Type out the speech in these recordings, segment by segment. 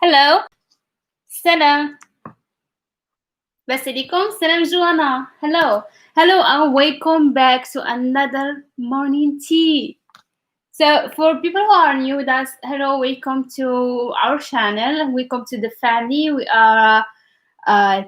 Hello. Salam. Basilikum. Salam Joanna. Hello. Hello and welcome back to another morning tea. So for people who are new with us, hello, welcome to our channel. Welcome to the family. We are uh,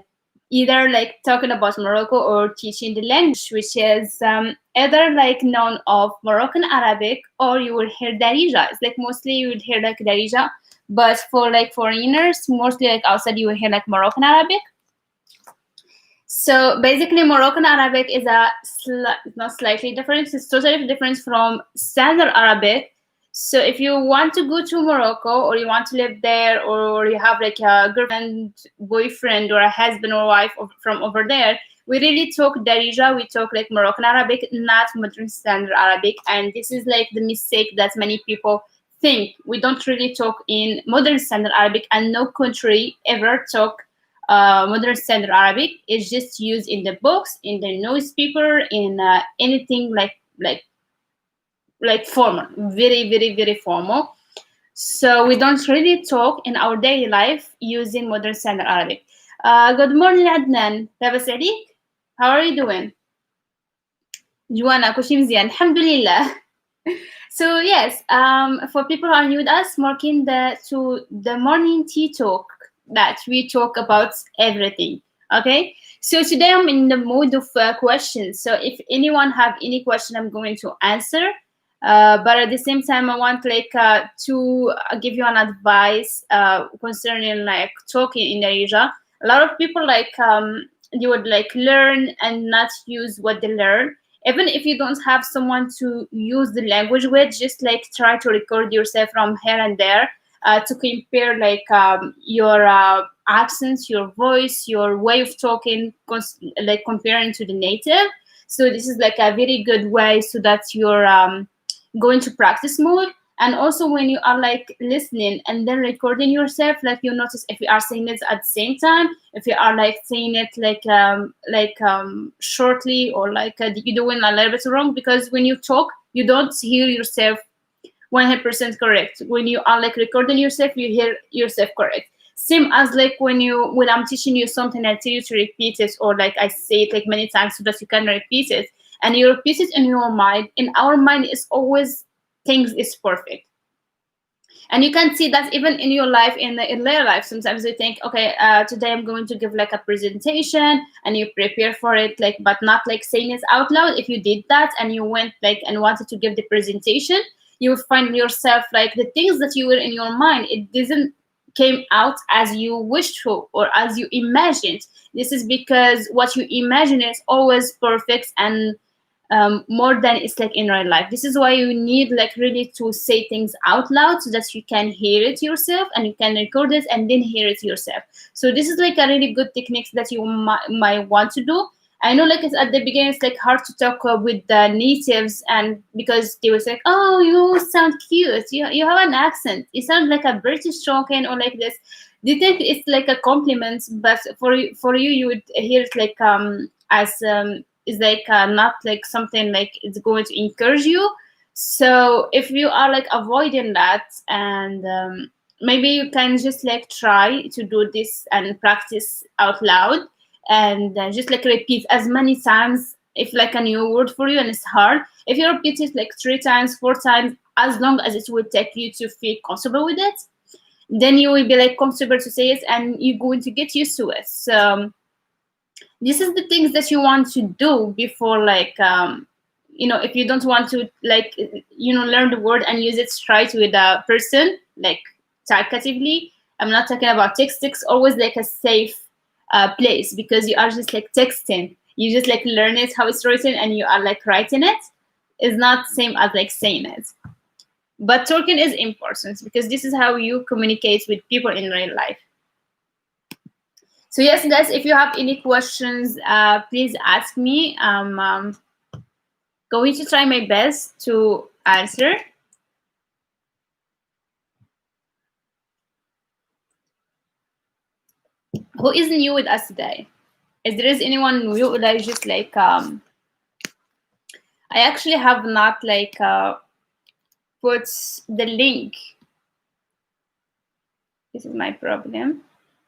either like talking about Morocco or teaching the language, which is either like known of Moroccan Arabic or you will hear Darija. It's like mostly you would hear like Darija, but for like foreigners, mostly like outside you will hear like Moroccan Arabic. So basically, Moroccan Arabic is not slightly different. It's totally different from standard Arabic. So if you want to go to Morocco or you want to live there or you have like a girlfriend, boyfriend or a husband or wife from over there, we really talk Darija. We talk like Moroccan Arabic, not modern standard Arabic. And this is like the mistake that many people think. We don't really talk in modern standard Arabic, and no country ever talk modern standard Arabic. Is just used in the books, in the newspaper, in anything like formal, very formal. So we don't really talk in our daily life using modern standard Arabic. Good morning, Adnan. لاباس عليك? How are you doing? جوانا كل شيء مزيان الحمد لله. So yes, for people who are new with us, marking the morning tea talk that we talk about everything. Okay, so today I'm in the mood of questions. So if anyone have any question, I'm going to answer. But at the same time, I want like to give you an advice concerning like talking in Darija. A lot of people like you would like learn and not use what they learn. Even if you don't have someone to use the language with, just like try to record yourself from here and there to compare like your accents, your voice, your way of talking, like comparing to the native. So this is like a very good way so that you're going to practice more. And also when you are like listening and then recording yourself, like you notice if you are saying it at the same time, if you are like saying it like shortly or like you're doing a little bit wrong, because when you talk you don't hear yourself 100% correct. When you are like recording yourself, you hear yourself correct. Same as like when I'm teaching you something, I tell you to repeat it, or like I say it like many times so that you can repeat it, and you repeat it in your mind. In our mind, is always things is perfect. And you can see that even in your life, in later life, sometimes you think, okay, today I'm going to give like a presentation, and you prepare for it, like, but not like saying it out loud. If you did that and you went like and wanted to give the presentation, you would find yourself like the things that you were in your mind, it didn't came out as you wished for or as you imagined. This is because what you imagine is always perfect and more than it's like in real life. This is why you need like really to say things out loud so that you can hear it yourself and you can record it and then hear it yourself. So this is like a really good technique that you might want to do. I know like it's at the beginning it's like hard to talk with the natives, and because they were like, oh, you sound cute, you have an accent, you sound like a British talking or like this. They think it's like a compliment, but for you you would hear it like as is like not like something like it's going to encourage you. So if you are like avoiding that, and maybe you can just like try to do this and practice out loud, and just like repeat as many times. If like a new word for you and it's hard, if you repeat it like 3 times 4 times, as long as it will take you to feel comfortable with it, then you will be like comfortable to say it and you're going to get used to it. So this is the things that you want to do before like if you don't want to like learn the word and use it straight with a person like talkatively. I'm not talking about text always like a safe place, because you are just like texting, you just like learn it how it's written and you are like writing it. Is not same as like saying it. But talking is important because this is how you communicate with people in real life. So yes, guys, if you have any questions, please ask me. I'm going to try my best to answer. Who is new with us today? If there is anyone new, like just like I actually have not put the link. This is my problem.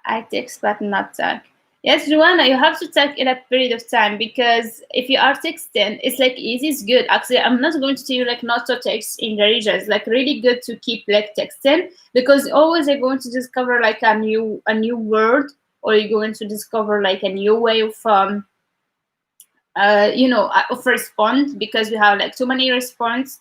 I text but not tag. Yes, Joanna, you have to tag in a period of time, because if you are texting, it's like easy, it's good. Actually, I'm not going to tell you like not to text in Darija. It's like really good to keep like texting, because always you're going to discover like a new word, or you're going to discover like a new way of response, because we have like too many response.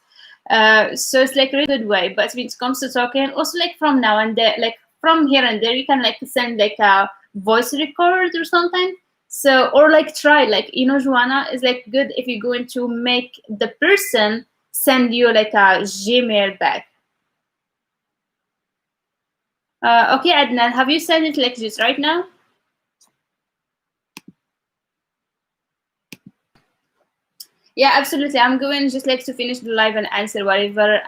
So it's like a really good way. But when it comes to talking, also like from now and there, like from here and there, you can like send like a voice record or something. So, or like try, like, Joanna, is like good if you're going to make the person send you like a Gmail back. Okay, Adnan, have you sent it like this right now? Yeah, absolutely. I'm going just like to finish the live and answer whatever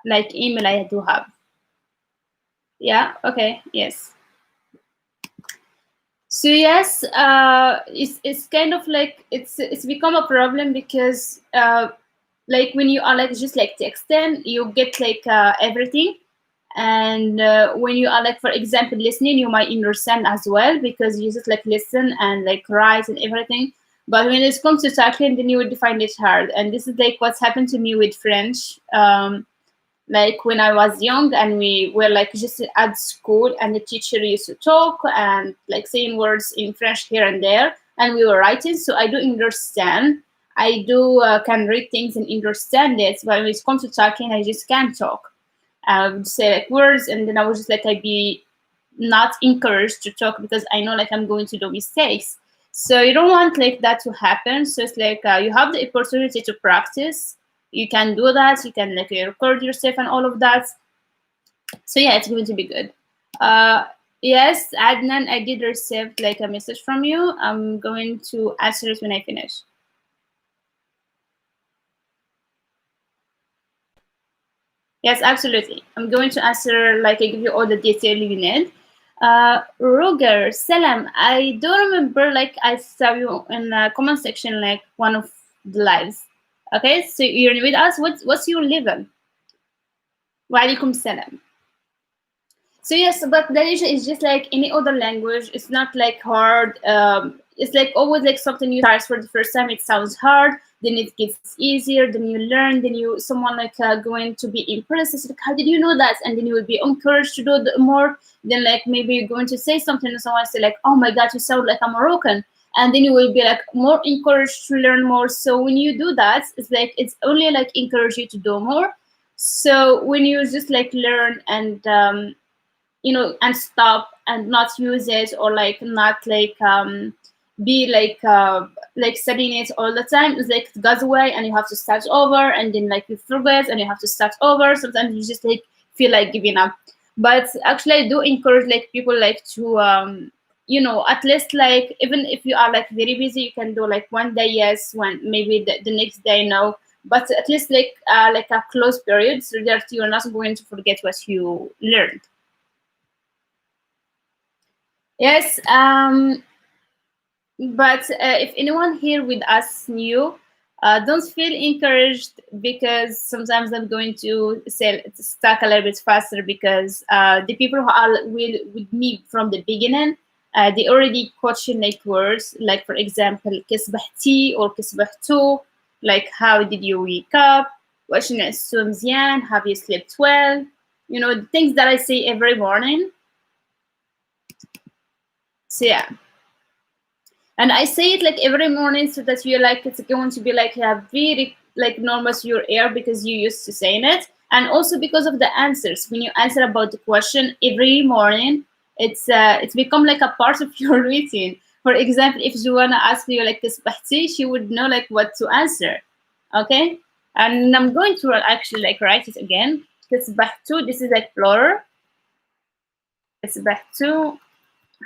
like email I do have. Yeah, okay, yes. So yes, it's kind of like it's become a problem, because like when you are like just like texting, you get like everything, and when you are like, for example, listening, you might understand as well, because you just like listen and like write and everything. But when it comes to talking, then you would find it hard, and this is like what's happened to me with French. Like when I was young and we were like just at school, and the teacher used to talk and like saying words in French here and there, and we were writing. So I do understand. I do can read things and understand it, but when it comes to talking, I just can't talk. I would say like words, and then I was just like I'd be not encouraged to talk, because I know like I'm going to do mistakes. So you don't want like that to happen. So it's like you have the opportunity to practice. You can do that. You can like record yourself and all of that. So yeah, it's going to be good. Uh, yes, Adnan, I did receive like a message from you. I'm going to answer it when I finish. Yes, absolutely. I'm going to answer, like, I give you all the detail you need. Roger, Salam, I don't remember, like, I saw you in the comment section, like, one of the lives. Okay, so you're with us. What's your level? Wa alaikum salam. So yes, but Darija is just like any other language. It's not like hard. It's like always like something you start for the first time. It sounds hard, then it gets easier. Then you learn. Then you someone like going to be impressed. It's like, how did you know that? And then you will be encouraged to do more. Then like maybe you're going to say something, and someone say like, oh my God, you sound like a Moroccan. And then you will be like more encouraged to learn more. So when you do that, it's like it's only like encourage you to do more. So when you just like learn and and stop and not use it, or like not be like studying it all the time, it's like it goes away and you have to start over, and then like you forget and you have to start over. Sometimes you just like feel like giving up. But actually I do encourage like people like to at least like, even if you are like very busy, you can do like one day yes, one maybe the next day no, but at least like a close period, so that you're not going to forget what you learned. Yes, but if anyone here with us new, don't feel encouraged, because sometimes I'm going to say stuck a little bit faster, because the people who are with me from the beginning, they already coaching like words, like for example, كسبحتي or كسبحتو, like how did you wake up? وإيش نعسو مزيان? Have you slept well? The things that I say every morning. So yeah. And I say it like every morning, so that you're like it's going to be like a very like normal to your ear, because you used to saying it, and also because of the answers. When you answer about the question every morning, it's become like a part of your routine. For example, if Joanna asked you like this bahti, she would know like what to answer. Okay, and I'm going to actually like write it again. This bahtu, this is like plural. It's bahtu.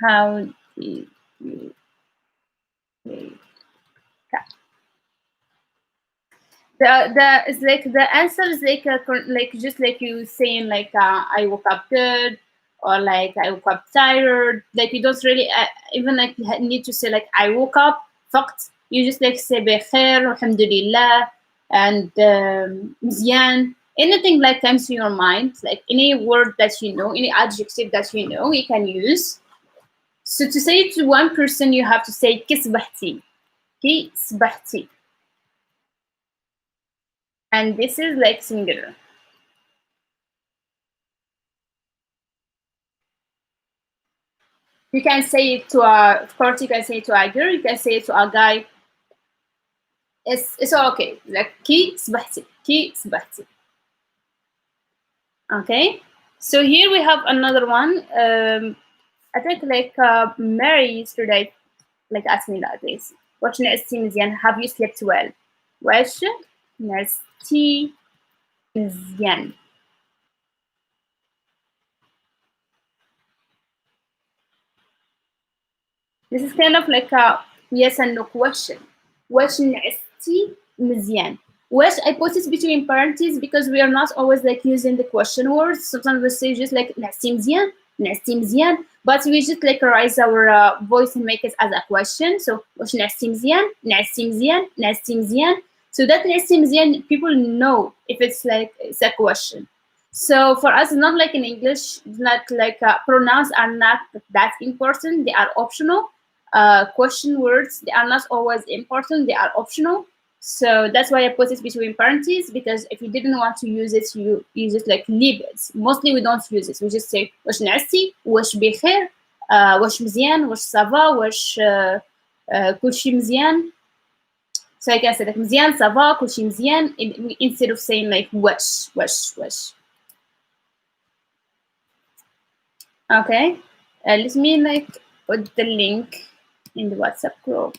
How did you wake up? The it's like the answer is like like just like you saying like I woke up good, or like I woke up tired. Like you don't really even like you need to say like I woke up fucked. You just like say بخير, alhamdulillah, and مزيان. Anything like comes to your mind, like any word that you know, any adjective that you know, you can use. So to say it to one person, you have to say كسبحتي, كسبحتي, and this is like singular. You can say it to of course, you can say it to a girl, you can say it to a guy. It's all okay. Like كي سبحتي, كي سبحتي. Okay. So here we have another one. I think like Mary yesterday like asked me that this. Watch نعستي مزيان. Have you slept well? واش نعستي مزيان. This is kind of like a yes and no question. واش نعستي مزيان. Wash, I put it between parentheses because we are not always like using the question words. Sometimes we say just like نعستي مزيان, نعستي مزيان, but we just like raise our voice and make it as a question. So واش نعستي مزيان, نعستي مزيان, نعستي مزيان. So that نعستي مزيان, people know if it's like it's a question. So for us, it's not like in English, not like pronouns are not that important. They are optional. Question words, they are not always important. They are optional. So that's why I put it between parentheses, because if you didn't want to use it, you just like leave it. Mostly we don't use it. We just say واش نعستي, واش بخير, واش مزيان, واش سافا, واش كلشي مزيان. So I can say like مزيان, سافا, كلشي مزيان, instead of saying like واش. Okay, let me like put the link in the WhatsApp group.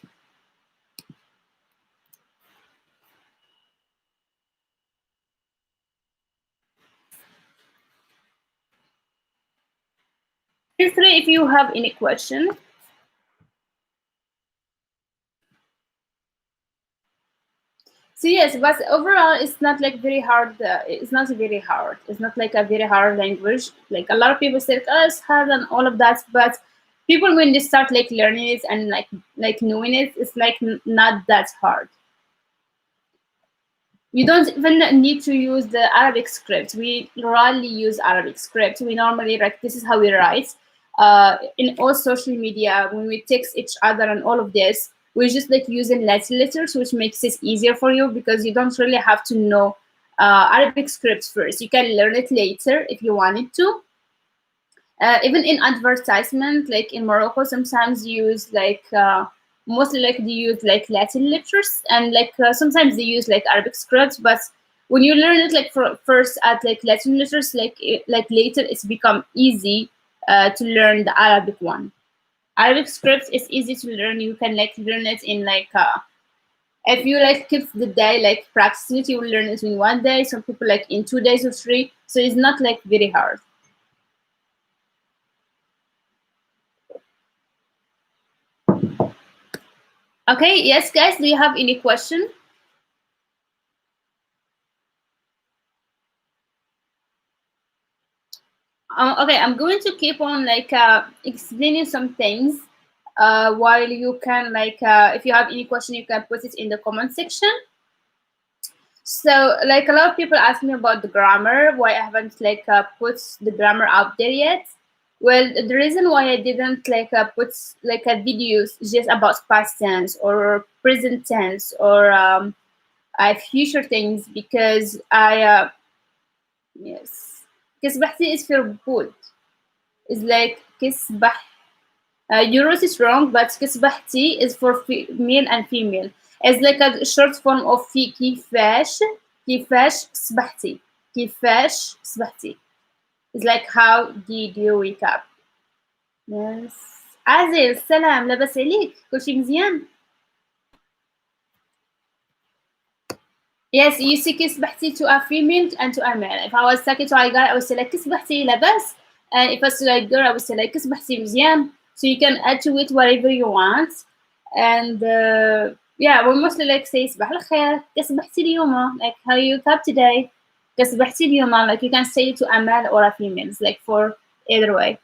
Feel free if you have any question. So yes, but overall, it's not like very hard. It's not very hard. It's not like a very hard language. Like a lot of people say, "Oh, it's hard," and all of that. But people, when they start like learning it and like knowing it, it's like not that hard. You don't even need to use the Arabic script. We rarely use Arabic script. We normally like this is how we write. In all social media, when we text each other and all of this, we're just like using Latin letters, which makes it easier for you because you don't really have to know Arabic scripts first. You can learn it later if you wanted to. Even in advertisement, like in Morocco, sometimes you use like mostly like they use like Latin letters, and like sometimes they use like Arabic scripts. But when you learn it like for first at like Latin letters, like later it's become easy to learn the Arabic one. Arabic scripts is easy to learn. You can like learn it in like if you like keep the day like practicing it, you will learn it in 1 day. Some people like in 2 days or 3. So it's not like very hard. Okay, yes, guys, do you have any question? Okay, I'm going to keep on like explaining some things while you can like if you have any question, you can put it in the comment section. So like a lot of people ask me about the grammar, why I haven't like put the grammar out there yet. Well, the reason why I didn't like put like a videos just about past tense or present tense or future things because I yes, كسبحتي is for good. It's like كسبح. You wrote it wrong, but كسبحتي is for male and female. It's like a short form of في كيفاش سبحتي كيفاش سبحتي. It's like how did you wake up? Yes. عازل سلام لاباس عليك كل شي مزيان. Yes, you say كسبحتي to a female and to a male. If I was talking to a guy, I would say like كسبحتي لاباس. And if I was to a girl, I would say like كسبحتي مزيان. So you can add to it whatever you want. And yeah, we mostly like say صباح الخير كسبحتي اليوم, like how you wake up today. كسبحتي اليوم, like you can say it to a male or a female. It's like for either way.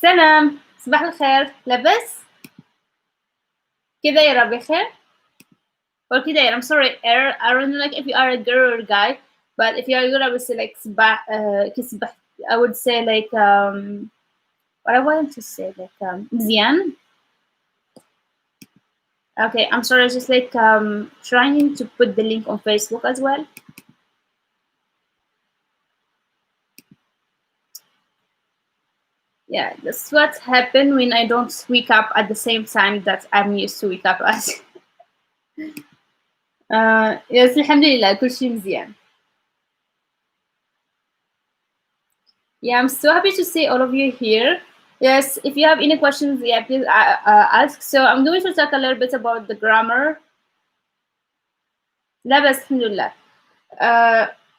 سلام صباح الخير لاباس. كده يا بخير or كده I'm sorry I don't know like if you are a girl or guy, but if you are a girl I would say like كسبح. I would say like what I wanted to say like مزيان. Okay, I'm sorry, just like trying to put the link on Facebook as well. Yeah, that's what happened when I don't wake up at the same time that I'm used to wake up at. Yes, الحمد لله كل شيء مزيان. Yeah, I'm so happy to see all of you here. Yes, if you have any questions, yeah, please ask. So I'm going to talk a little bit about the grammar. لا بس الحمد لله.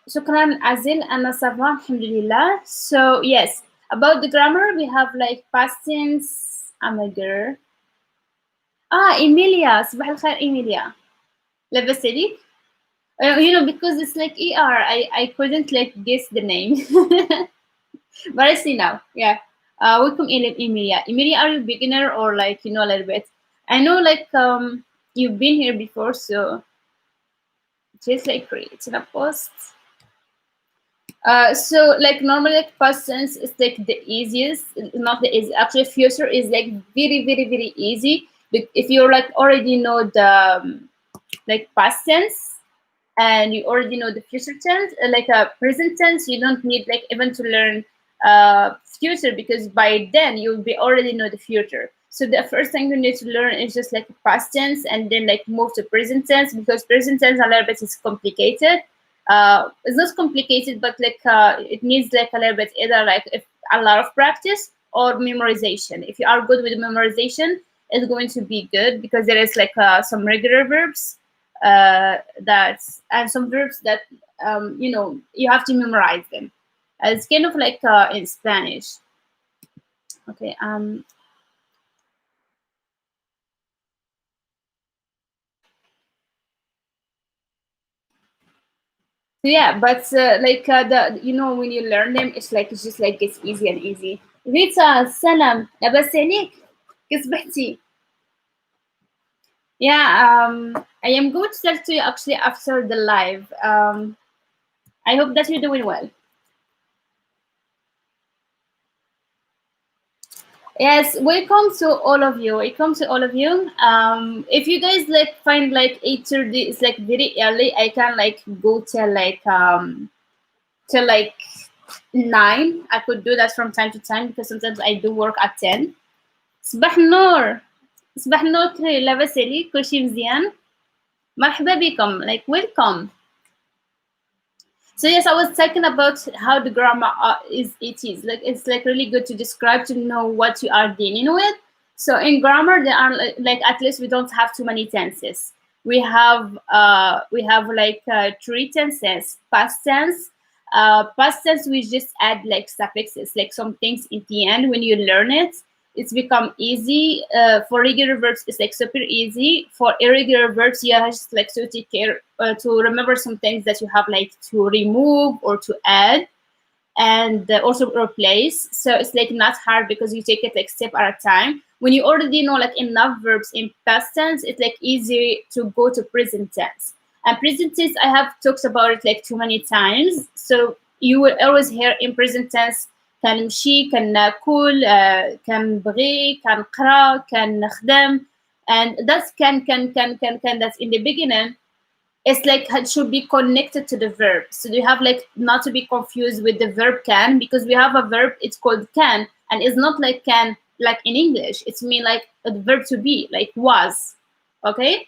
شكرا عزيل أنا صافا الحمد لله. So yes, about the grammar we have like past tense. I'm a girl. Emilia, صباح الخير Emilia. لاباس عليك؟ Because it's like ER, I couldn't like guess the name. But I see now. Yeah. Welcome Emilia. Emilia, are you beginner or like a little bit? I know like you've been here before, so just like creating a post. So like normally like past tense is like the easiest, not the easy. Actually, future is like very very very easy. If you like already know the like past tense and you already know the future tense, like a present tense, you don't need like even to learn future because by then you'll be already know the future. So the first thing you need to learn is just like past tense and then like move to present tense because present tense a little bit is complicated. It's not complicated, but like it needs like a little bit either like if a lot of practice or memorization. If you are good with memorization, it's going to be good because there is like some regular verbs and some verbs that you have to memorize them. It's kind of like in Spanish. Okay. So yeah, but like the when you learn them, it's just like it's easy and easy. Rita, salam, لاباس عليك؟ كسبحتي. Yeah, I am going to tell to you actually after the live. I hope that you're doing well. Yes, welcome to all of you. Welcome to all of you. If you guys like find like 8:30 is like very early, I can like go till like 9. I could do that from time to time because sometimes I do work at 10. صباح النور. صباح النور كري لاباس عليك كل شي مزيان. مرحبا بكم like welcome. So yes, I was talking about how the grammar is like it's like really good to describe to know what you are dealing with. So in grammar, there are like at least we don't have too many tenses. We have like three tenses: past tense. Past tense we just add like suffixes, like some things in the end. When you learn it, it's become easy. For regular verbs, it's like super easy. For irregular verbs, you have to like to take care to remember some things that you have like to remove or to add and also replace. So it's like not hard because you take it like step at a time. When you already know like enough verbs in past tense, it's like easy to go to present tense. And present tense, I have talked about it like too many times. So you will always hear in present tense كنمشي كناكل كنبغي كنقرا كنخدم, and that's can that's in the beginning. It's like it should be connected to the verb. So you have like not to be confused with the verb can, because we have a verb, it's called can, and it's not like can like in English. It's mean like a verb to be, like was. Okay?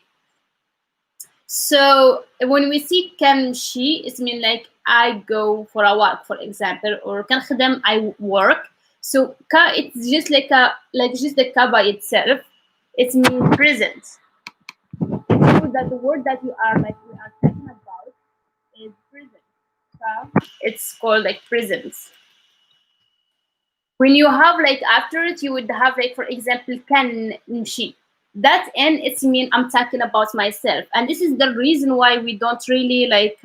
So when we see can she, it's mean like I go for a walk, for example, or can خدم I work. So ka, it's just like just the ka by itself. It's mean present. So that the word that you are like we are talking about is prison. It's called like prisons. When you have like after it, you would have like for example can she. That n it's mean I'm talking about myself, and this is the reason why we don't really like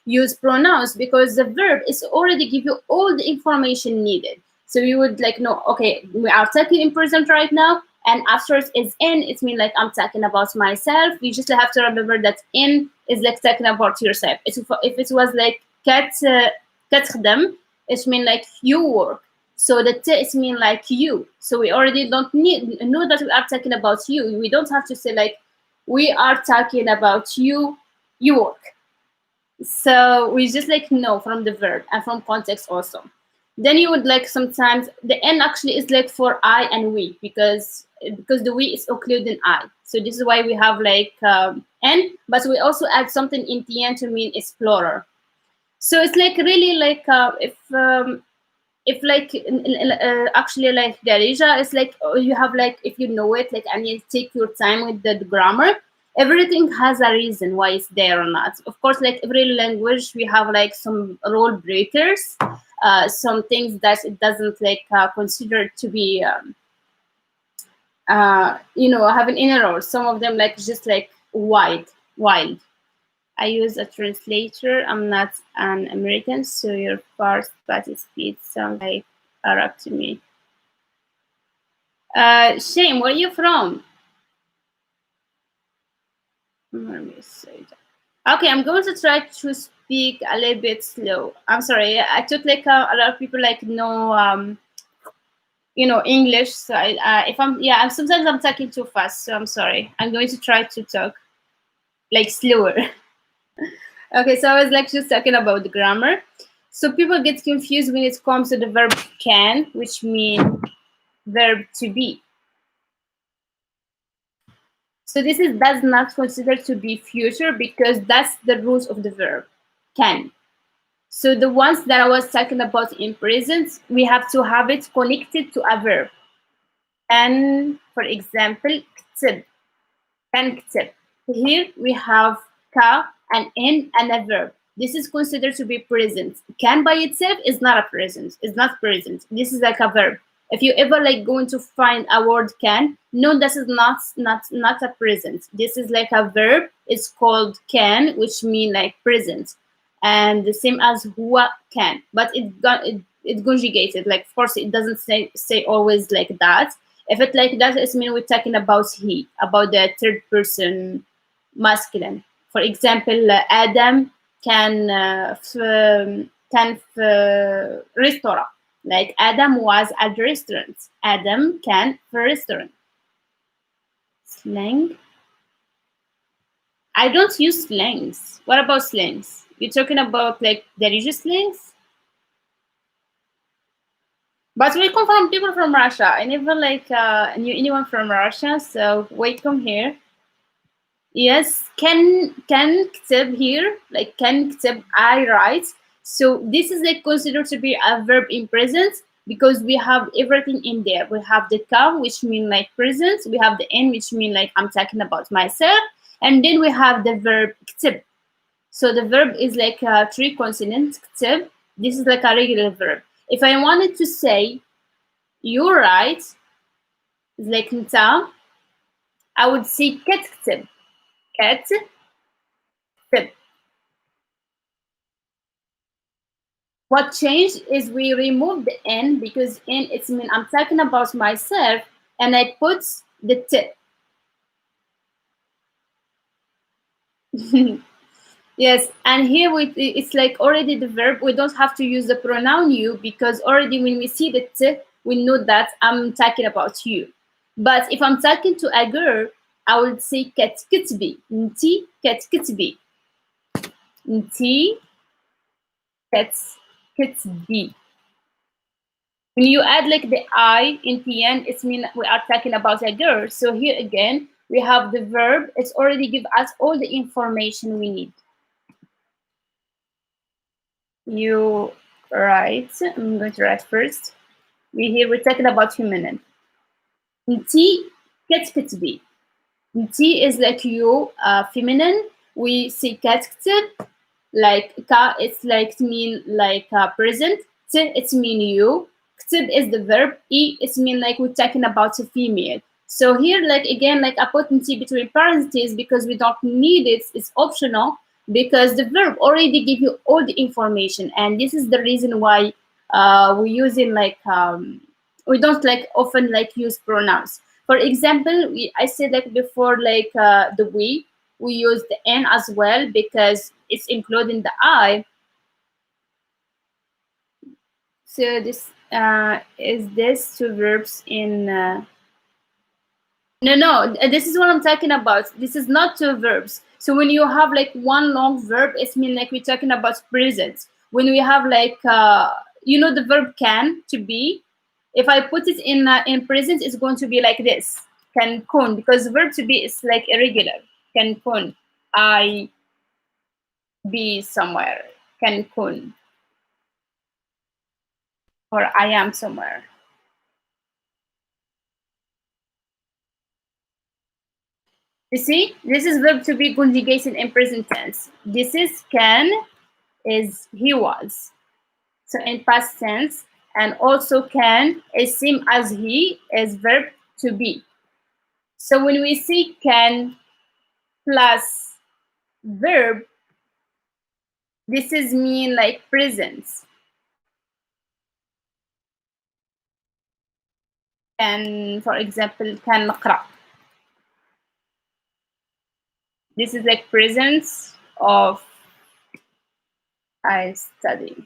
use pronouns, because the verb is already give you all the information needed. So you would like know, okay, we are talking in present right now, and afterwards is in, it means like I'm talking about myself. You just have to remember that in is like talking about yourself. If it was like كتخدم, it means like you work. So the t is mean like you. So we already don't need know that we are talking about you. We don't have to say like we are talking about you, you work. So we just like know from the verb and from context also. Then you would like sometimes the n actually is like for I and we, because the we is including I. So this is why we have like n, but we also add something in the end to mean explorer. So it's like really like if like actually like Darija, it's like you have like if you know it like and you take your time with the grammar, everything has a reason why it's there or not. Of course, like every language we have like some rule breakers, some things that it doesn't like consider to be having inner rules. Some of them like just like wild. I use a translator. I'm not an American, so your first body speed sounds like Arab to me. Shane, where are you from? Let me see. Okay, I'm going to try to speak a little bit slow. I'm sorry. I took like a lot of people like know English. So if I'm sometimes I'm talking too fast. So I'm sorry. I'm going to try to talk like slower. Okay, so I was like just talking about the grammar. So people get confused when it comes to the verb can, which means verb to be. So this is does not consider to be future because that's the root of the verb can. So the ones that I was talking about in present, we have to have it connected to a verb. And for example, كتب, can كتب. Here we have ka and in and a verb. This is considered to be present. Can by itself is not a present. It's not present. This is like a verb. If you ever like going to find a word can, no, this is not a present. This is like a verb. It's called can, which mean like present, and the same as huwa can, but it conjugated. Like of course it doesn't say always like that. If it like that, it means we're talking about he, about the third person masculine. For example, Adam can restaurant. Like Adam was at the restaurant. Adam can for restaurant. Slang. I don't use slangs. What about slangs? You're talking about like religious slangs? But we come from people from Russia. I never like knew anyone from Russia, so welcome here. Yes, can كتب here, like can كتب I write. So this is like considered to be a verb in present because we have everything in there. We have the ka, which mean like present. We have the n, which mean like I'm talking about myself, and then we have the verb كتب. So the verb is like three consonants. كتب. This is like a regular verb. If I wanted to say you write, like نتا, I would say كتكتب. كتكتب. What changed is we removed the n because n it's mean I'm talking about myself, and I put the t. Yes, and here it's like already the verb. We don't have to use the pronoun you because already when we see the t, we know that I'm talking about you. But if I'm talking to a girl, I would say كتكتبي. انتي كتكتبي. انتي كتكتبي. When you add like the I in the end, it means we are talking about a girl. So here again, we have the verb. It's already give us all the information we need. You write. I'm going to write first. We're talking about feminine. Nti كتكتبي. Nti is like you, feminine. We say كتكتب. Like ka, it's like mean like present. T, it's mean you. Ktib is the verb. E, it's mean like we're talking about a female. So here, like again, like a potency between parentheses because we don't need it. It's optional because the verb already give you all the information, and this is the reason why we using like we don't like often like use pronouns. For example, I said like before, like the we use the n as well because it's including the I. So this is this two verbs in no, this is what I'm talking about. This is not two verbs. So when you have like one long verb, it's mean like we're talking about present. When we have like the verb can, to be, if I put it in present, it's going to be like this, can kun, because verb to be is like irregular. Can kun, I be somewhere. Can kun, or I am somewhere. You see, this is verb to be conjugated in present tense. This is can, is he was. So in past tense, and also can is same as he is verb to be. So when we see can plus verb, this is mean like presence. And for example, can نقرأ. This is like presence of I study.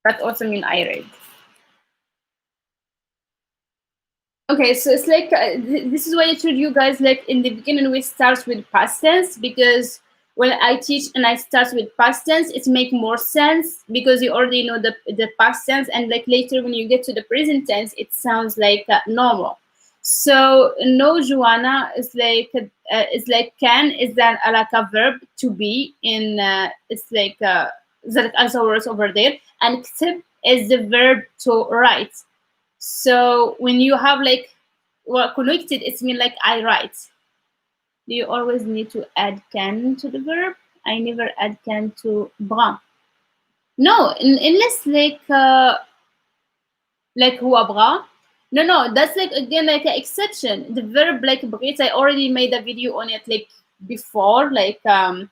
That also mean I read. Okay, so it's like this is why I told you guys like in the beginning we start with past tense, because when I teach and I start with past tense, it make more sense because you already know the past tense, and like later when you get to the present tense, it sounds like normal. So no, Joanna is like can is that like a verb to be in it's like that as words over there, and except is the verb to write. So when you have like well connected, it's mean like I write. Do you always need to add can to the verb? I never add can to bra. No, unless like هو بغى. No, that's like again like an exception. The verb like بغيت, I already made a video on it like before, like the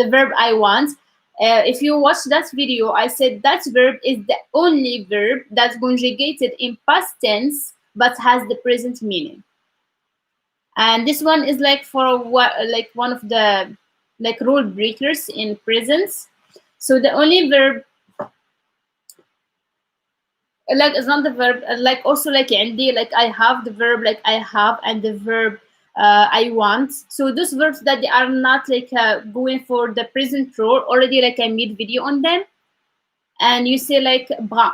verb I want. If you watch that video, I said that verb is the only verb that's conjugated in past tense but has the present meaning. And this one is like for what like one of the like rule breakers in presence. So the only verb like it's not the verb like also like عندي, like I have the verb like I have, and the verb I want. So those verbs that they are not like going for the present role already, like I made video on them. And you say like bra,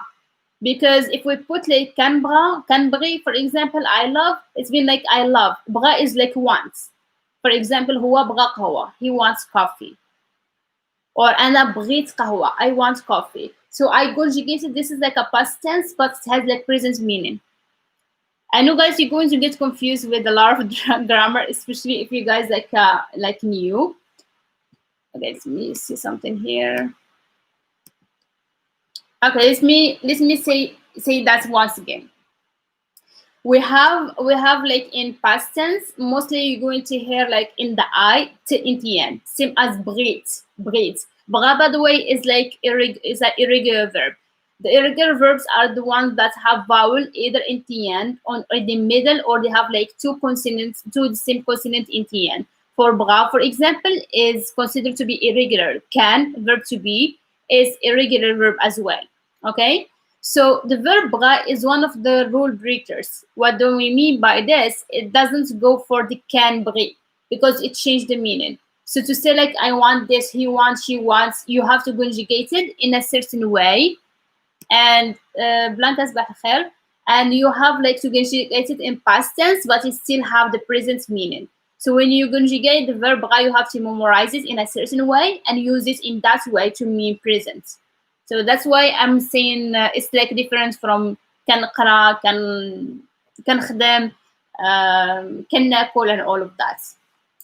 because if we put like can bra, can bri, for example, I love, it's been like I love. Bra is like wants. For example, هو بغى قهوة, he wants coffee. Or أنا بغيت قهوة, I want coffee. So I conjugated, this is like a past tense, but it has like present meaning. I know guys, you're going to get confused with a lot of grammar, especially if you guys like new. Okay, let me see something here. Okay, let me say that once again. We have like in past tense, mostly you're going to hear like in the I to in the end, same as breed. Bra, by the way, is like is an irregular verb. The irregular verbs are the ones that have vowel either in the end or in the middle, or they have like two consonants, two same consonant in the end. For bra, for example, is considered to be irregular. Can, verb to be, is irregular verb as well. Okay. So the verb bra is one of the rule breakers. What do we mean by this? It doesn't go for the can bri because it changed the meaning. So to say like I want this, he wants, she wants, you have to conjugate it in a certain way. And Blanca's بخير, and you have like to conjugate it in past tense, but it still have the present meaning. So when you conjugate the verb bra, you have to memorize it in a certain way and use it in that way to mean present. So that's why I'm saying it's like different from can نقرا, can خدم, can ناكل, and all of that.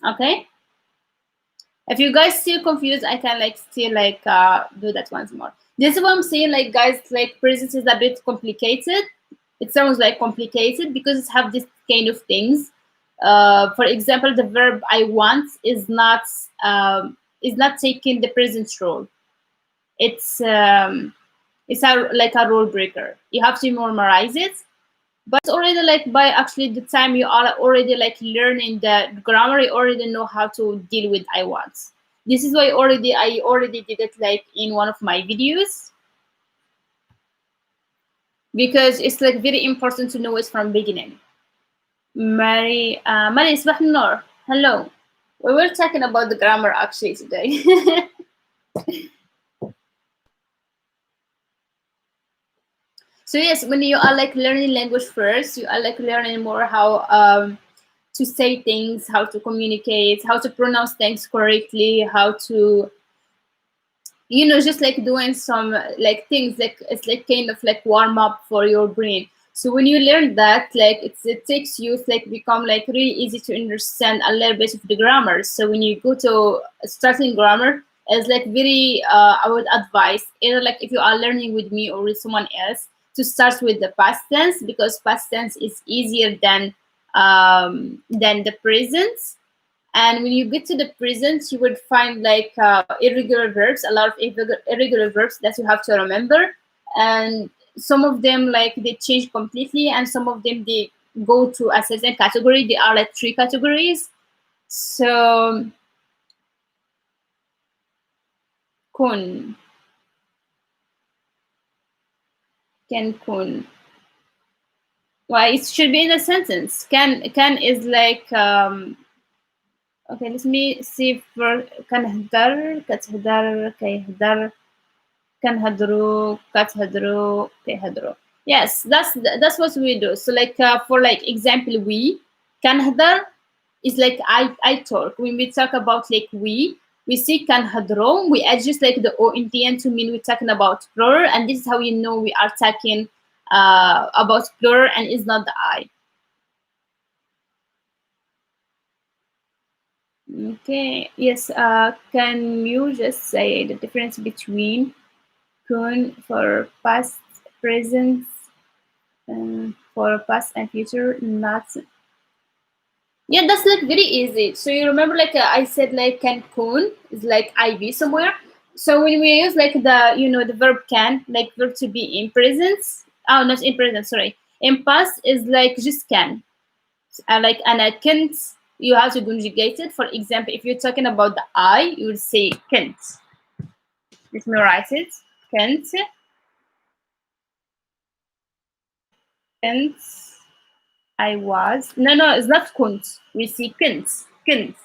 Okay. If you guys still confused, I can like still like do that once more. This is what I'm saying, like guys, like present is a bit complicated. It sounds like complicated because it have this kind of things. For example, the verb I want is not taking the present role. It's like a rule breaker. You have to memorize it. But already like by actually the time you are already like learning the grammar, you already know how to deal with I was. This is why I already did it like in one of my videos, because it's like very important to know it from beginning. Mary صباح النور. Hello. We were talking about the grammar actually today. So yes, when you are like learning language first, you are like learning more how to say things, how to communicate, how to pronounce things correctly, how to, just like doing some like things like it's like kind of like warm up for your brain. So when you learn that, like it takes you to like become like really easy to understand a little bit of the grammar. So when you go to starting grammar, it's like very I would advise either like if you are learning with me or with someone else to start with the past tense, because past tense is easier than the present. And when you get to the present, you would find like irregular verbs, a lot of irregular verbs that you have to remember. And some of them like they change completely, and some of them they go to a certain category. They are like three categories. So kun, kun. Well, it should be in a sentence. Can is like okay. Let me see for كنهدر كتهدر كيهدر كنهضروا كتهضروا كيهضروا. Yes, that's what we do. So like for like example, we كنهضر is like I talk. When we talk about like we see كنهضروا, we add just like the o in the end to mean we're talking about plural, and this is how you know we are talking about plural and is not the I. Okay, yes, can you just say the difference between kun for past, present, for past and future? Not. Yeah, that's like very easy. So you remember, like I said, like Cancun is like IB somewhere. So when we use like the verb can, like verb to be in present. Oh, not in present. Sorry, in past is like just can. Like and I can't. You have to conjugate it. For example, if you're talking about the I, you would say can't. Let me write it. Can't. Can't. I was. No, it's not kunt. We see can't. Can't.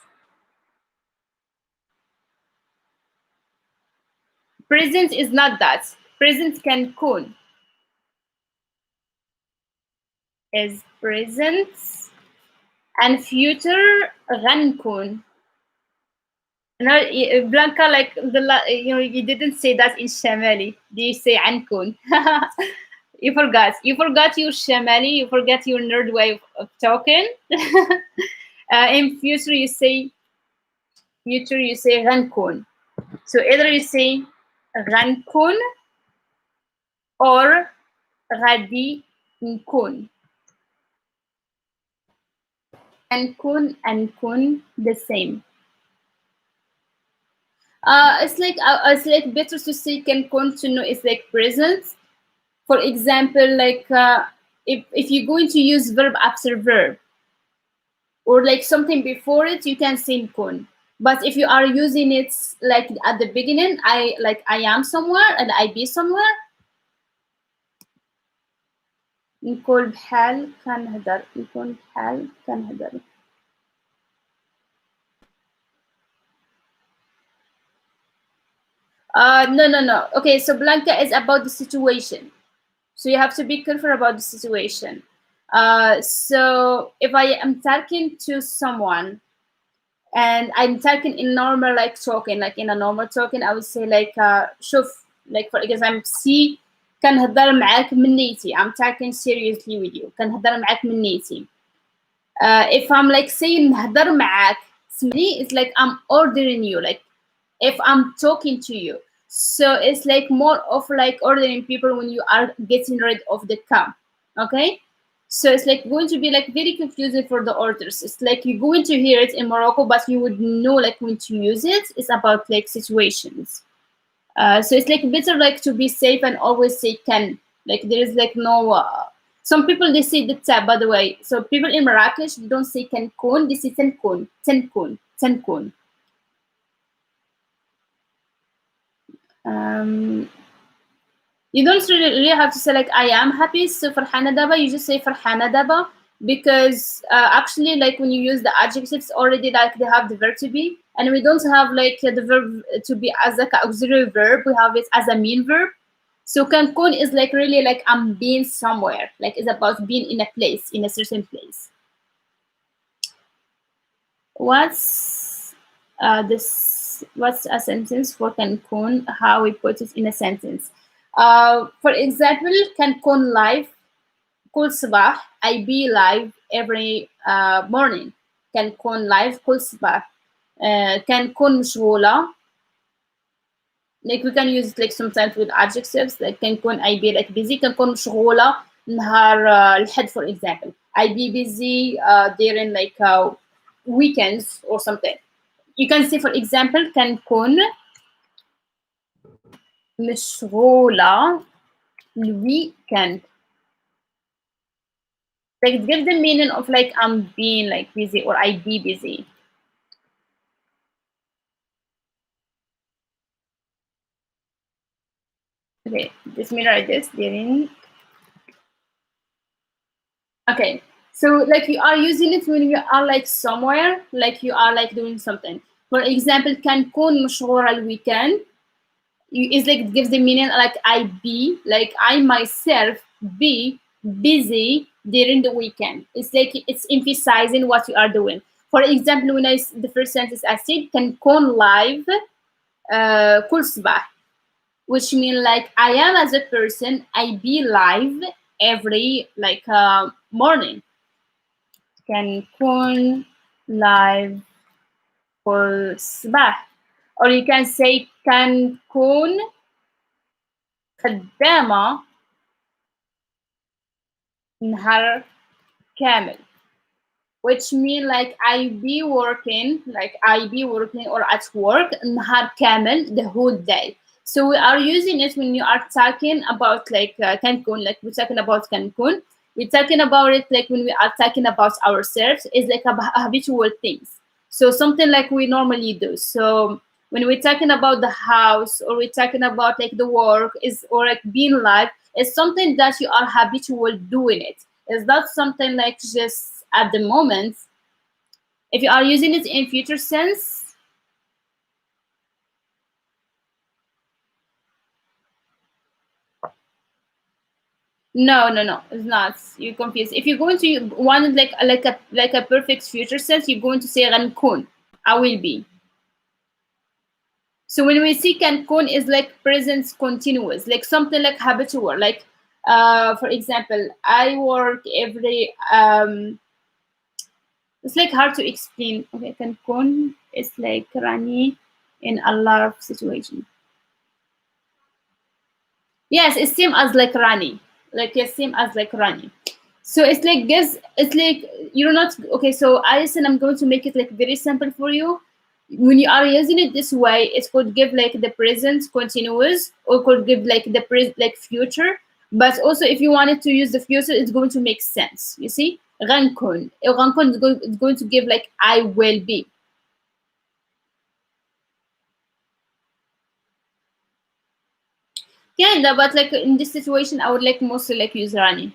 Present is not that. Present can kun is present, and future غنكون. No, Blanca, like you didn't say that in Shamali. Do you say عنكون? You forgot. You forgot your Shamali. You forgot your nerd way of talking. In future you say غنكون. So either you say غنكون or غادي نكون. And kun the same. It's like better to say can kun to know it's like present. For example, like if you're going to use verb after verb or like something before it, you can say kun. But if you are using it like at the beginning, I am somewhere and I be somewhere. نكون بحال كنهضر نكون بحال كنهضر. No. Okay, so Blanca is about the situation. So you have to be careful about the situation. So if I am talking to someone and I'm talking in normal like talking, like in a normal talking, I would say like شوف, like for example, see كنهضر معاك من نيتي. I'm talking seriously with you. كنهضر معاك من نيتي. If I'm like saying نهضر معاك, it's like I'm ordering you, like if I'm talking to you. So it's like more of like ordering people when you are getting rid of the come. Okay? So it's like going to be like very confusing for the orders. It's like you're going to hear it in Morocco, but you would know like when to use it. It's about like situations. So it's like better like to be safe and always say can. Like there is like no Some people they say the tab, by the way. So people in Marrakesh they don't say Cancun, they say Tencun, Tencun, Tencun. Um, you don't really have to say like I am happy. So for Hanadaba, you just say for Hanadaba because actually like when you use the adjectives already like they have the verb to be, and we don't have like the verb to be as like an auxiliary verb. We have it as a main verb. So Cancun is like really like I'm being somewhere. Like it's about being in a place, in a certain place. What's this? What's a sentence for Cancun? How we put it in a sentence? For example, Cancun live كل صباح. I be live every morning. كنكون live كل صباح. كنكون مشغولة. Like we can use it like sometimes with adjectives like كنكون I be like busy. كنكون مشغولة نهار الحد for example. I be busy during like weekends or something. You can say for example كنكون مشغولة الweekend. Like give the meaning of like I'm being like busy or I be busy. Okay, just me write this during. Okay, so like you are using it when you are like somewhere, like you are like doing something. For example, كنكون مشغولة الweekend. Is like it gives the meaning like I be like I myself be busy during the weekend. It's like it's emphasizing what you are doing. For example, when the first sentence I said كنكون live كل صباح, which mean like I am as a person, I be live every like morning. كنكون live كل صباح. Or you can say كنكون خدامة نهار كامل, which mean like I be working or at work نهار كامل the whole day. So we are using it when you are talking about like Cancun, like we're talking about Cancun. We're talking about it like when we are talking about ourselves is like a habitual things. So something like we normally do. So when we're talking about the house or we're talking about like the work is or like being live, it's something that you are habitual doing it. It's not something like just at the moment. If you are using it in future sense, no, it's not. You confused. If you're going to want like a perfect future sense, you're going to say غنكون. I will be. So when we see Cancun is like present continuous, like something like habitual. Like for example, I work every it's like hard to explain. Okay, Cancun is like Rani in a lot of situations. Yes, it's same as like Rani. Like it's same as like Rani. So it's like guess it's like you're not okay. So Alison, I'm going to make it like very simple for you. When you are using it this way, it could give like the present continuous or could give like the like future. But also if you wanted to use the future, it's going to make sense. You see? Rankun. Rankun is going to give like I will be. Yeah, but like in this situation, I would like mostly like use Rani.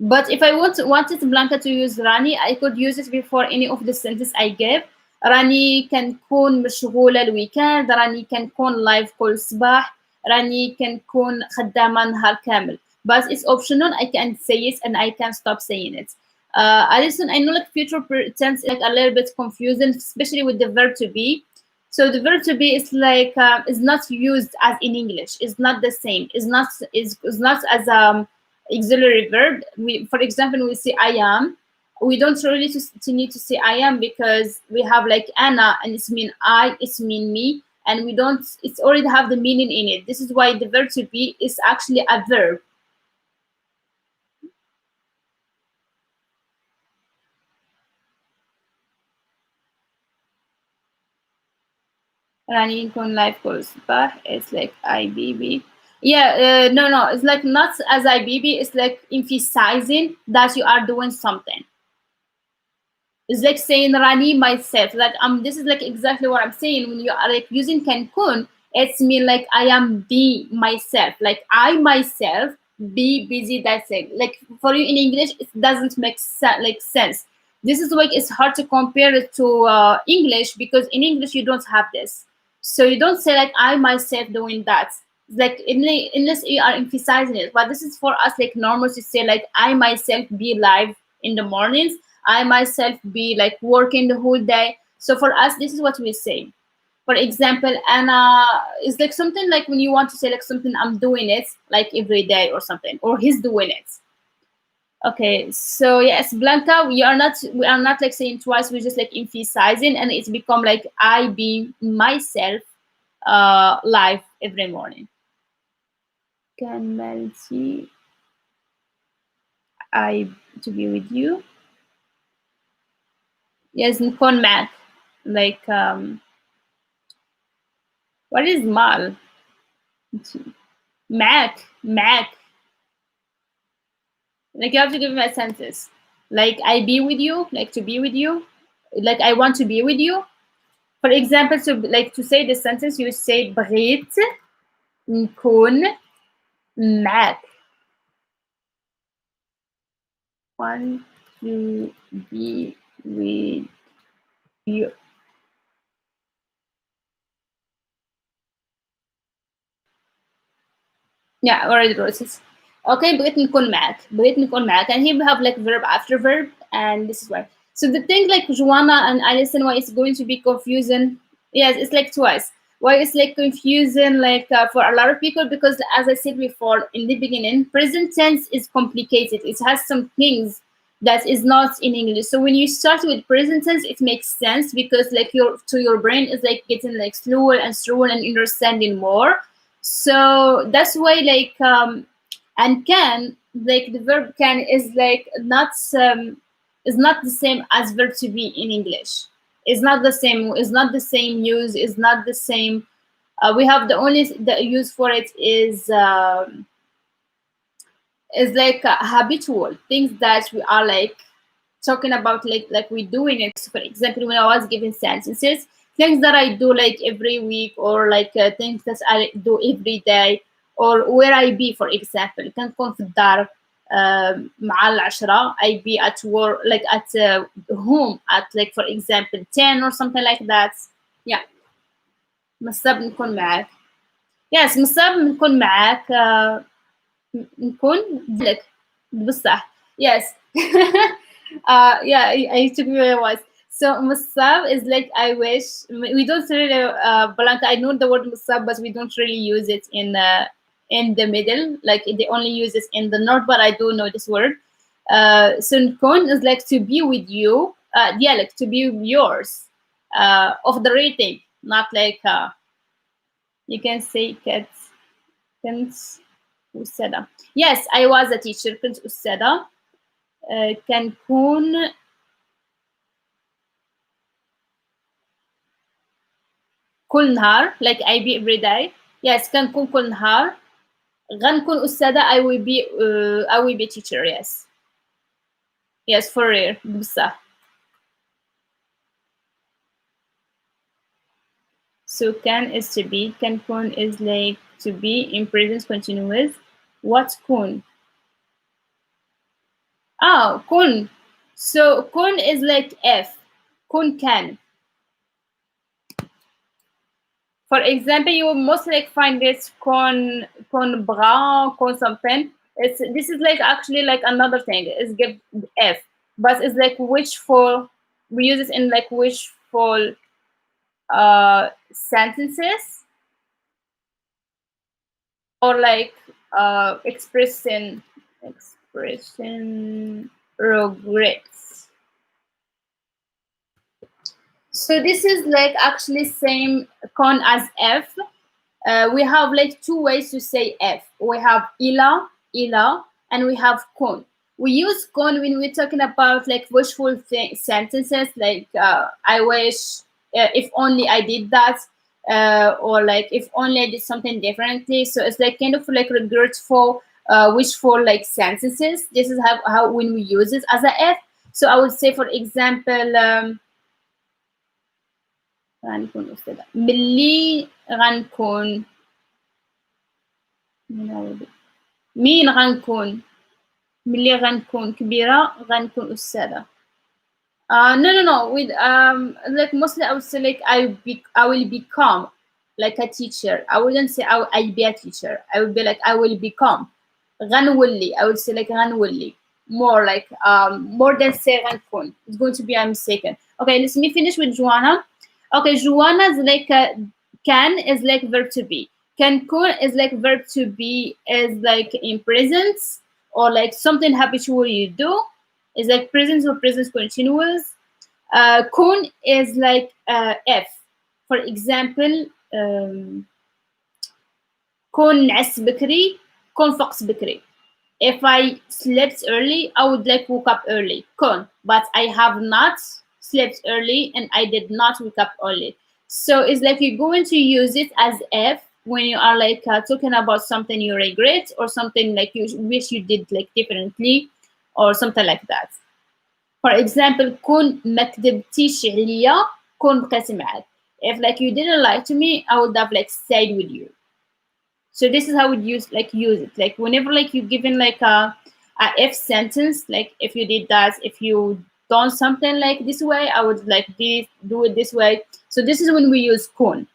But if I wanted Blanca to use Rani, I could use it before any of the sentences I gave. راني كنكون مشغولة الويكاند. راني كنكون لايف كل صباح. راني كنكون خدامة نهار كامل. But it's optional. I can say it and I can stop saying it. Alison, I know like future tense is like a little bit confusing, especially with the verb to be. So the verb to be is like is not used as in English. It's not the same. It's not as auxiliary verb. We, for example, we say I am. We don't really to need to say I am because we have like Anna and it's mean I, it's mean me, and we don't. It's already have the meaning in it. This is why the verb to be is actually a verb. Running on life goes, but it's like I be. Yeah, no, no. It's like not as I baby. It's like emphasizing that you are doing something. It's like saying Rani myself. Like this is like exactly what I'm saying. When you are like using Cancun, it's mean like I am be myself. Like I myself be busy. That's it. Like for you in English, it doesn't make like sense. This is why it's hard to compare it to English, because in English you don't have this. So you don't say like I myself doing that. Like unless you are emphasizing it. But this is for us like normal to say like I myself be live in the mornings. I myself be like working the whole day. So for us, this is what we say. For example, Anna is like something like when you want to say like something, I'm doing it like every day or something, or he's doing it. Okay, so yes, Blanca, we are not like saying twice, we're just like emphasizing, and it's become like I be myself live every morning. Can Melty I to be with you? Yes, نكون معك. Like what is mal? معك. Like you have to give me a sentence. Like I be with you, like to be with you. Like I want to be with you. For example, to like to say this sentence, you say بغيت نكون معك. Want to be with you. Yeah, already wrote it. Okay, بغيت نكون معك. And here we have like verb after verb, and this is why. So the thing like Joanna and Alison, why it's going to be confusing. Yes, it's like twice. Why it's like confusing like for a lot of people, because as I said before in the beginning, present tense is complicated. It has some things that is not in English. So when you start with present tense, it makes sense because like your brain is like getting like slower and slower and understanding more. So that's why like and can, like the verb can is not the same as verb to be in English. It's not the same. It's not the same use. It's not the same. We have the only the use for it is like habitual things that we are like talking about like we're doing it. So for example, when I was giving sentences, things that I do like every week, or like things that I do every day, or where I be. For example, كنكون في الدار مع العشرة. I be at work like at home at like for example 10 or something like that. Yeah. مصاب نكون معاك. Yes, مصاب نكون معاك نكون لك بصح. Yes. Yeah, I took me where I was. So musab is like I wish. We don't really Blanca. I know the word musab, but we don't really use it in the middle. Like they only use it in the north, but I do know this word. So nkun is like to be with you. Yeah, like to be yours. Of the rating, not like you can say cats. كنت أستاذة. Yes, I was a teacher. كنت أستاذة. كنكون كل نهار like I be every day. Yes, كنكون كل نهار. غنكون أستاذة. I will be teacher. Yes. Yes, for real. بصح. So can is to be. كنكون is like to be in present continuous. What's كون? Oh, كون. So كون is like if. كون can. For example, you will most like find this con bras, con something. This is like actually like another thing. It's give F, but it's like wishful. We use it in like wishful sentences, or like expressing regrets. So this is like actually same con as F. We have like two ways to say F. We have ila, and we have con. We use con when we're talking about like wishful sentences, like I wish if only I did that. or like if only I did something differently. So it's like kind of like regretful, wishful like sentences. This is how when we use it as a if. So I would say, for example, غنكون أستاذة ملي غنكون مين غنكون ملي غنكون كبيرة غنكون أستاذة. No. With like mostly I would say like I will become like a teacher. I wouldn't say I'll be a teacher. I would be like I will become. غنولي. I would say like غنولي. More like more than say غنكون. It's going to be a mistaken. Okay, let me finish with Joanna. Okay, Joanna is like can is like verb to be. Cancun is like verb to be is like in presence or like something habitual you do is like present or present continuous. Kun is like if. For example, kun نعس بكري, kun فقس بكري. If I slept early, I would like woke up early. Kun, but I have not slept early and I did not wake up early. So it's like you're going to use it as if when you are like talking about something you regret or something like you wish you did like differently or something like that. For example, كون ما كدبتيش عليا كون بقيت معاك. If like you didn't lie to me, I would have like stayed with you. So this is how we use it. Like whenever like you given like a if sentence, like if you did that, if you done something like this way, I would like do it this way. So this is when we use kun.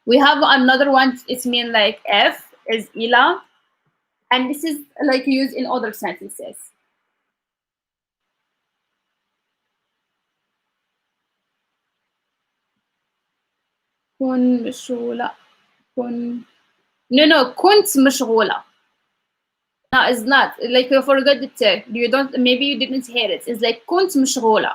We have another one. It's mean like if is ila, and this is like used in other sentences. كن مشغولة كن no كنت مشغولة. No, it's not. Like you forgot the T. You don't. Maybe you didn't hear it. It's like كنت مشغولة.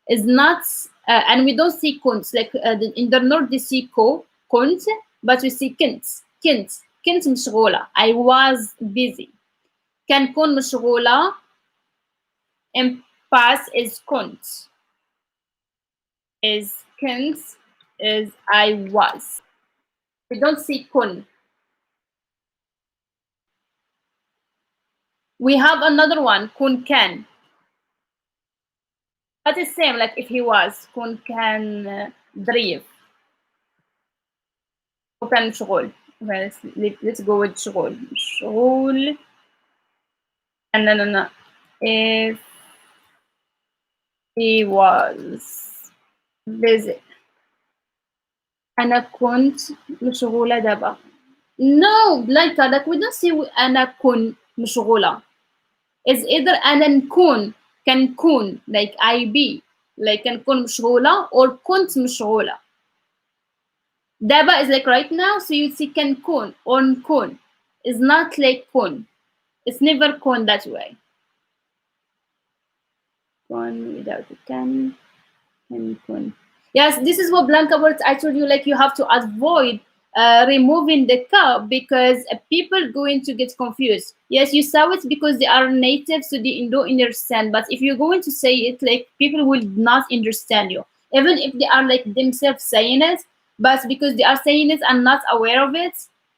It's not. And we don't see كنت. Like in the north they see كنت, but we see كنت مشغولة. I was busy. كان كون مشغولة. In past is كنت. Is كنت. Is I was. We don't see كن. We have another one, kun can. But it's same, like if he was, kun can drive. Kun كان مشغول. Okay, let's go with شغول. شغول. And no. If he was busy. أنا كنت مشغولة دابا. No, like we don't say أنا كن مشغولة. It's either أنا نكون كنكون like I be like كنكون مشغولة or كنت مشغولة. دابا is like right now, so you see كنكون or نكون. It's not like كون. It's never كون that way. كون without the كنكون. Yes, this is what Blanca words I told you, like you have to avoid removing the ka because people going to get confused. Yes, you saw it because they are native, so they don't understand. But if you're going to say it, like people will not understand you, even if they are like themselves saying it, but because they are saying it and not aware of it.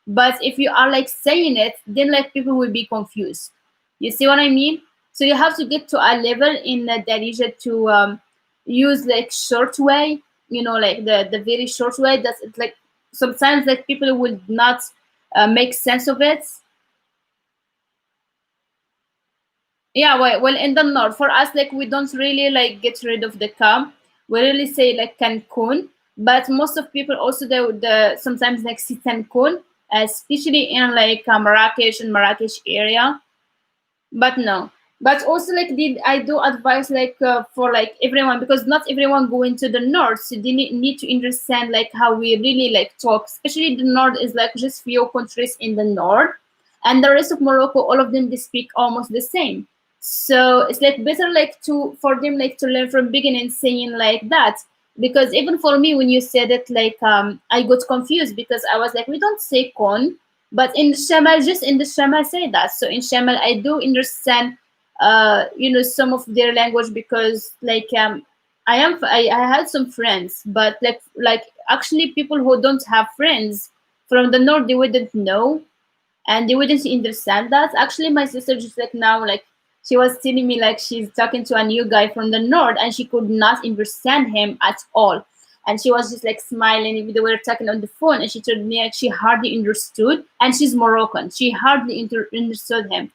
But if you are like saying it, then like people will be confused. You see what I mean? So you have to get to a level in Darija to use like short way, like the very short way. That's it's like sometimes like people will not make sense of it. Yeah, well in the north for us, like we don't really like get rid of the kam. We really say like Cancun, but most of people also the sometimes like see Cancun, especially in like Marrakesh and Marrakesh area. But no, but also like did I do advise like for like everyone, because not everyone going to the north, so they need to understand like how we really like talk, especially the north is like just few countries in the north, and the rest of Morocco, all of them they speak almost the same. So it's like better like to for them like to learn from beginning saying like that, because even for me when you said it, like I got confused because I was like, we don't say con, but in Shamal, just in the Shamal say that. So in Shamal I do understand some of their language, because like I had some friends, but like actually people who don't have friends from the north, they wouldn't know and they wouldn't understand that. Actually, my sister just like now, like she was telling me like she's talking to a new guy from the north and she could not understand him at all. And she was just like smiling if they were talking on the phone, and she told me like she hardly understood, and she's Moroccan. She hardly understood him.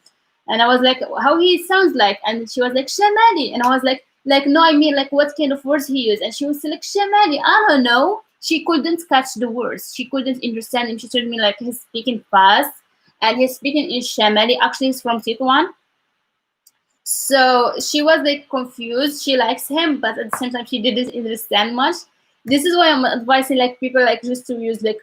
And I was like, how he sounds like? And she was like, Shamali. And I was like, no, I mean, like, what kind of words he used? And she was like, Shamali. I don't know. She couldn't catch the words. She couldn't understand him. She told me like he's speaking fast and he's speaking in Shamali. Actually, he's from Sichuan. So she was like confused. She likes him, but at the same time, she didn't understand much. This is why I'm advising like people like just to use like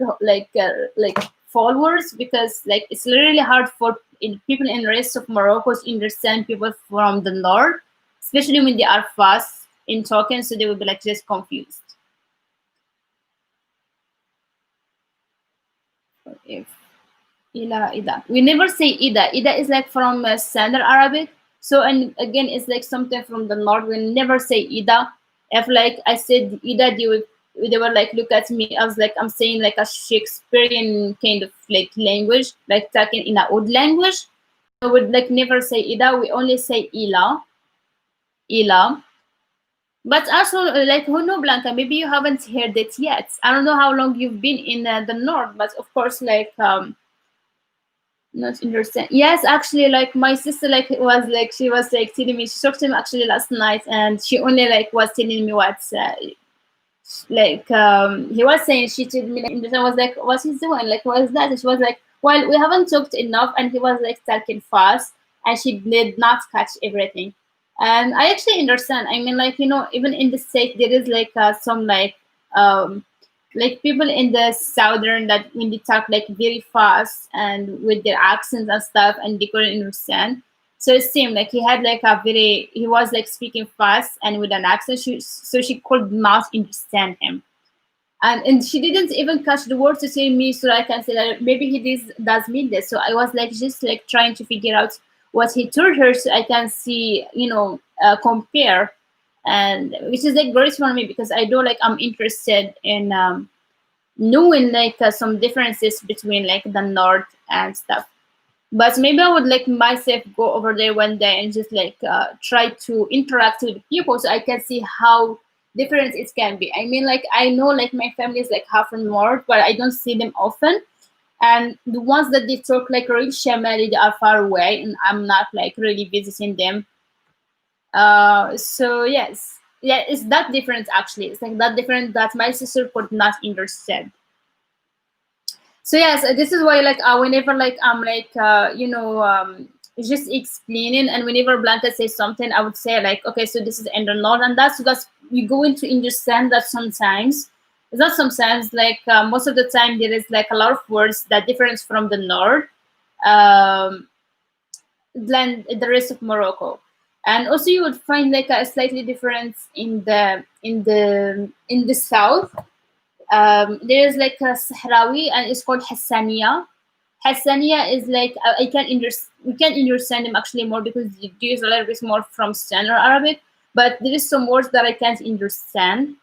followers, because like it's really hard for people in the rest of Morocco to understand people from the north, especially when they are fast in talking, so they will be like just confused. If Ila Ida. We never say Ida. Ida is like from Standard Arabic. So, and again, it's like something from the north. We never say Ida. If like I said Ida, they were like look at me. I was like I'm saying like a Shakespearean kind of like language, like talking in a old language. So we would like never say Ida. We only say Ila, Ila. But also, like, who know, Blanca? Maybe you haven't heard it yet. I don't know how long you've been in the north, but of course, like not understand. Yes, actually, like my sister, like was like she was like telling me she talked to him actually last night, and she only like was telling me what he was saying. She told me like, and I was like, what's he doing? Like, what is that? And she was like, well, we haven't talked enough, and he was like talking fast, and she did not catch everything. And I actually understand. I mean, like even in the state, there is like some like people in the southern that when they talk like very fast and with their accents and stuff, and they couldn't understand. So it seemed like he was like speaking fast and with an accent, so she could not understand him. And she didn't even catch the word to say me, so I can say that maybe does mean this. So I was like just like trying to figure out what he told her, so I can see, compare, and which is like great for me because I know like I'm interested in knowing like some differences between like the north and stuff. But maybe I would like myself go over there one day and just like try to interact with people so I can see how different it can be. I mean, like I know like my family is like half from north, but I don't see them often. And the ones that they talk like really Shamali, they are far away, and I'm not like really visiting them. So yes, yeah, it's that different actually. It's like that different that my sister could not understand. So yes, this is why like whenever like I'm like just explaining, and whenever Blanca says something, I would say like, okay, so this is and or not, and that's because you're going to understand that sometimes it's not sometimes like most of the time there is like a lot of words that difference from the north um than the rest of Morocco. And also you would find like a slightly difference in the south. There is like a Sahrawi and it's called Hassaniya. Hassaniya is like we can understand them actually more because you use a little bit more from Standard Arabic, but there is some words that I can't understand,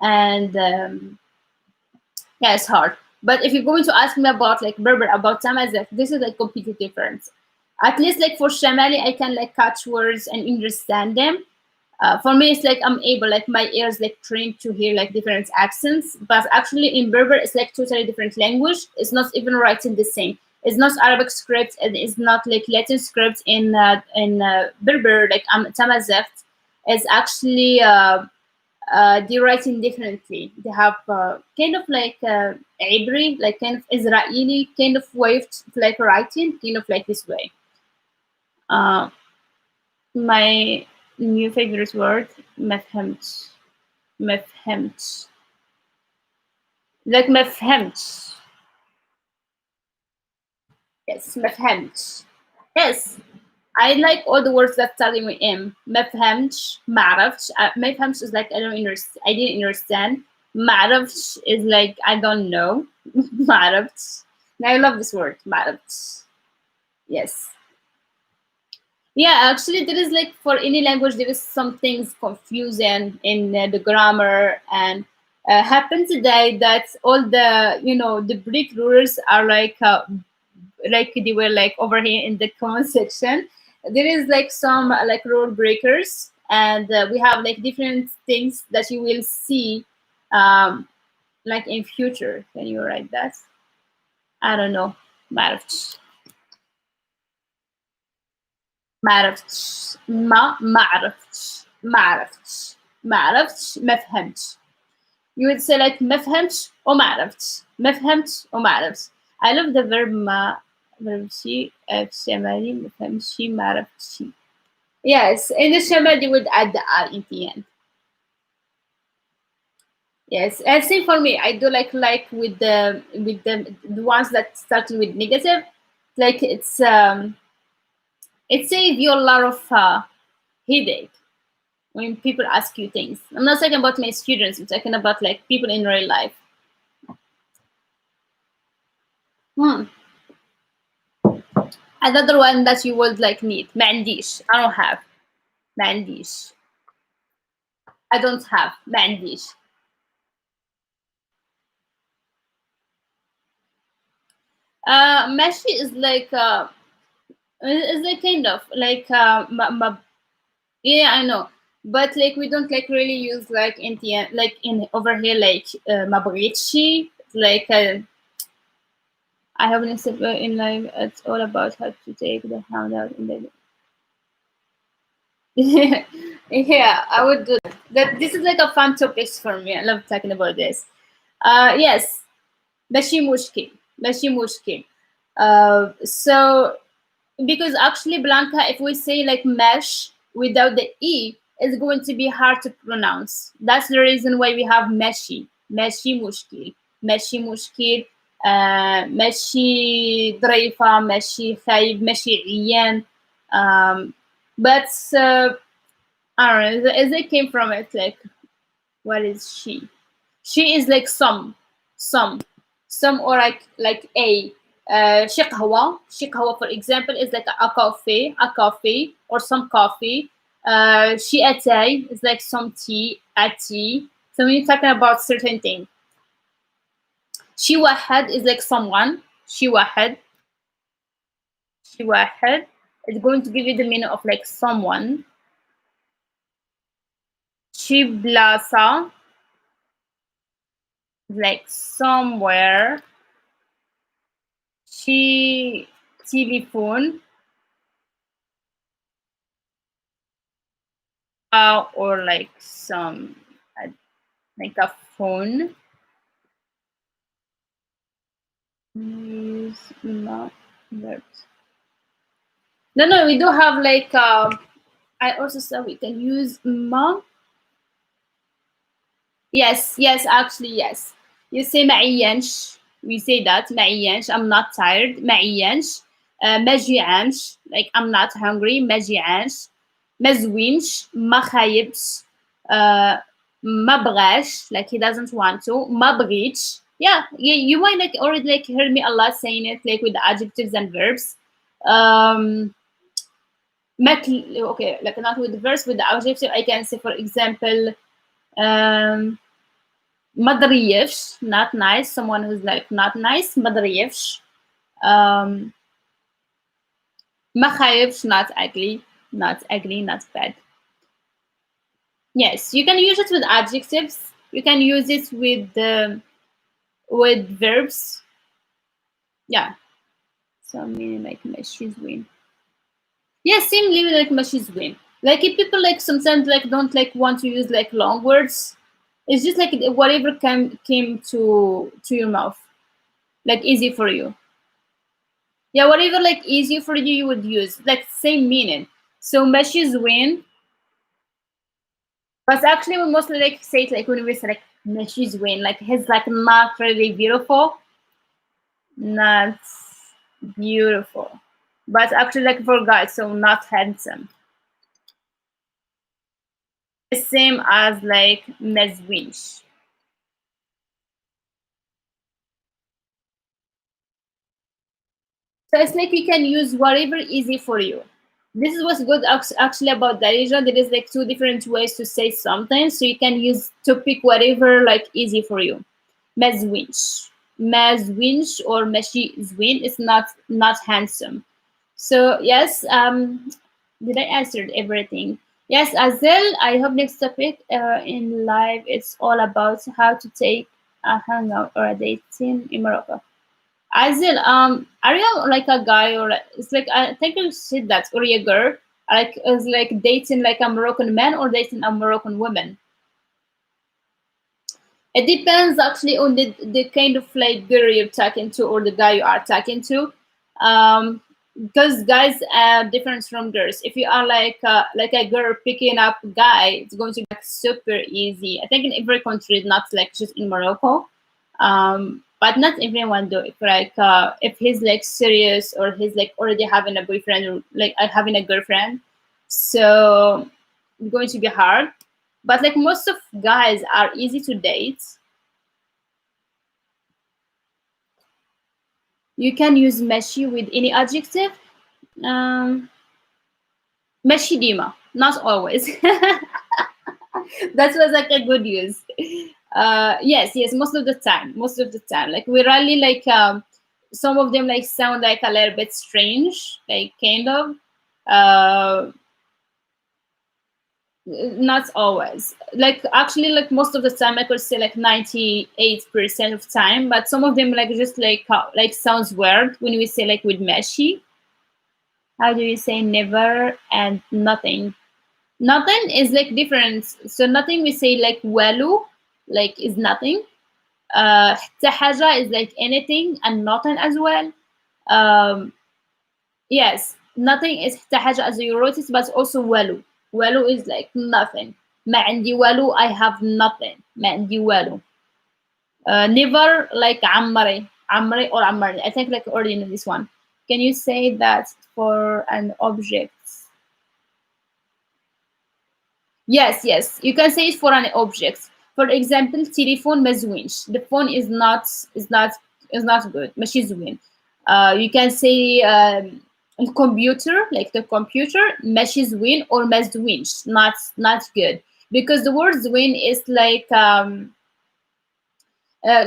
and yeah, it's hard. But if you're going to ask me about like Berber, about Tamazigh, this is like completely different. At least like for Shamali, I can like catch words and understand them. For me, it's like I'm able, like my ears like trained to hear like different accents. But actually, in Berber, it's like totally different language. It's not even writing the same. It's not Arabic script, and it's not like Latin script in Berber. Like Tamazigh, it's actually they're writing differently. They have kind of like Ibri, like kind of Israeli kind of way of like writing, kind of like this way. Uh, my new favorite word, مفهمت. مفهمت. Like مفهمت. Yes, مفهمت. Yes. I like all the words that starting with M. مفهمتش, معرفتش. مفهمتش is like I didn't understand. معرفتش is like I don't know. معرفتش. And I love this word, معرفتش. Yes. Yeah, actually, there is like for any language, there is some things confusing in the grammar, and happened today that all the the Greek rulers are like they were like over here in the comment section. There is like some like rule breakers, and we have like different things that you will see, um, like in future. Can you write that? I don't know. معرفتش معرفتش ما عرفتش ما فهمتش. You would say like ما فهمتش وما عرفتش ما فهمتش وما عرفتش. I love the verb ما فهمتشي في الشمالي ما فهمتشي ما عرفتشي. Yes, in the Shema you would add the R in the end. Yes, and same for me. I do like with the ones that start with negative, like it saves you a lot of headache when people ask you things. I'm not talking about my students. I'm talking about like people in real life. Hmm. Another one that you would like need. Mandish. I don't have. Mandish. I don't have. Mandish. Meshi is like it's like kind of like yeah, I know, but like we don't like really use like in the like in over here like mabritchi like I have an in life. It's all about how to take the hand out in the yeah, I would do that. This is like a fun topic for me. I love talking about this. Yes, ماشي مشكل ماشي مشكل. So because actually Blanca, if we say like mesh without the e, it's going to be hard to pronounce. That's the reason why we have meshy مشكل ماشي مشكل. ماشي ظريفة ماشي خايب ماشي عيان. um, but I don't know, as it came from it, like, what is she? She is like some, some or like a. شقهوة, for example, is like a coffee, or some coffee. شيئتي is like some tea, a tea. So when you're talking about certain thing, she واحد is like someone. she واحد, she واحد is going to give you the meaning of like someone. She blasa like somewhere. She telephone, or like some uh, like a phone. Use not verbs. No, we do have like I also said we can use ma. Yes, actually yes. You say معينش. We say that معينش. I'm not tired. معينش. ما جيعانش. Like I'm not hungry. ما جيعانش. ما زوينش. ما خايبش. Uh, ما بغاش. Like he doesn't want to. ما بغيتش. Yeah, you might like already like heard me a lot saying it like with the adjectives and verbs. Um, okay, like not with the verbs, with the adjective. I can say, for example, um, مضريفش, not nice. Someone who's like not nice. مضريفش. Um, مخايفش, not ugly. Not ugly, not bad. Yes, you can use it with adjectives. You can use it with verbs. Yeah. So meaning like she's win. Yeah, same living like she's win. Like if people like sometimes like don't like want to use like long words, it's just like whatever came to your mouth, like easy for you. Yeah, whatever like easier for you, you would use like same meaning. So meshes win, but actually we mostly like say it like when we say like meshes win, like he's like not really beautiful, not beautiful, but actually like for guys, so not handsome. The same as like mezwinch. So it's like you can use whatever easy for you. This is what's good actually about Darija. There is like two different ways to say something, so you can use to pick whatever like easy for you. Mazwinch, mazwinch or meshi zwin is not handsome. So yes, did I answer everything? Yes, Azel. I hope next topic in live it's all about how to take a hangout or a dating in Morocco. Azil, are you like a guy or it's like I think you said that or a girl like is like dating like a Moroccan man or dating a Moroccan woman? It depends actually on the kind of like girl you're talking to or the guy you are talking to. Um, because guys are different from girls. If you are like a girl picking up a guy, it's going to be like super easy. I think in every country, not like just in Morocco. But not everyone do it. Like if he's like serious or he's like already having a boyfriend or like having a girlfriend, so it's going to be hard. But like most of guys are easy to date. You can use meshy with any adjective. Um, Meshy Dima, not always. That was like a good use. Yes, yes, most of the time. Like we really like some of them like sound like a little bit strange, like kind of. Uh, Not always. Like actually, like most of the time, I could say like 98% of time. But some of them like just like sounds weird when we say like with meshy. How do you say never and nothing? Nothing is like different. So nothing we say like walu, like is nothing. حتى حاجة is like anything and nothing as well. Um, yes, nothing is حتى حاجة as you wrote it, but also walu. Walu is like nothing. ما عندي walu, I have nothing. ما عندي walu. Never like عمري, عمري or عمرني. I think like already know this one. Can you say that for an object? Yes, yes. You can say it for an object. For example, telephone مزوينش. The phone is not good. ماشي زوين. You can say computer, like the computer ماشي زوين or مزوينش, not good. Because the word زوين is like the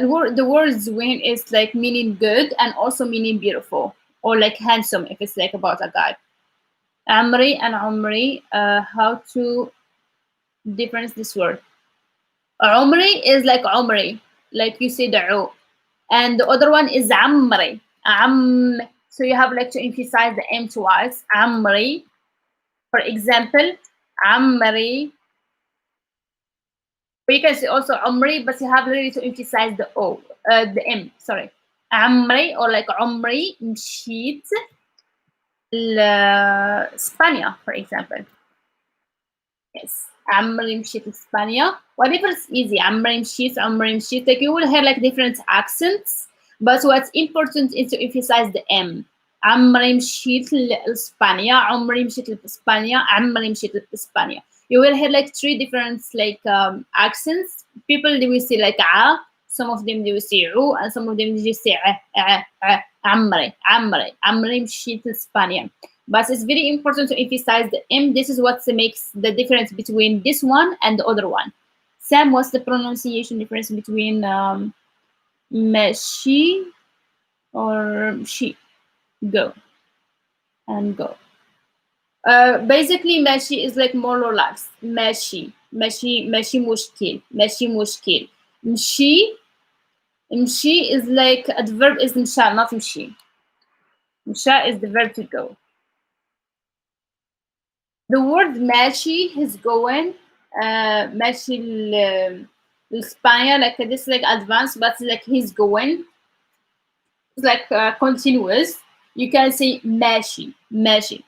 word زوين is like meaning good and also meaning beautiful or like handsome if it's like about a guy. عمري and عمري, how to difference this word. Umri is like Umri, like you say the U. And the other one is Amri. So you have like to emphasize the M twice. Amri. For example, Amri. But you can say also Umri, but you have really to emphasize the M, sorry. Amri or like Umri مشيت Spania, for example. Yes. عمري مشيت لإسبانيا. Whatever is easy. عمري مشيت, عمري مشيت. Like you will hear like different accents, but what's important is to emphasize the M. عمري مشيت لإسبانيا, عمري مشيت لإسبانيا, عمري مشيت لإسبانيا. You will hear like three different like accents. People they will say like some of them they will say and some of them they just say عمري مشيت لإسبانيا. But it's very important to emphasize the M. This is what makes the difference between this one and the other one. Sam, what's the pronunciation difference between meshi or she? Go and go. Basically, meshi is like more relaxed. Meshi mushkil. Meshi mushkil. Mshi is like the verb is msha, not mshi. Msha is the verb to go. The word ماشي is going ماشي لإسبانيا like this like advanced but like he's going it's like continuous. You can say ماشي.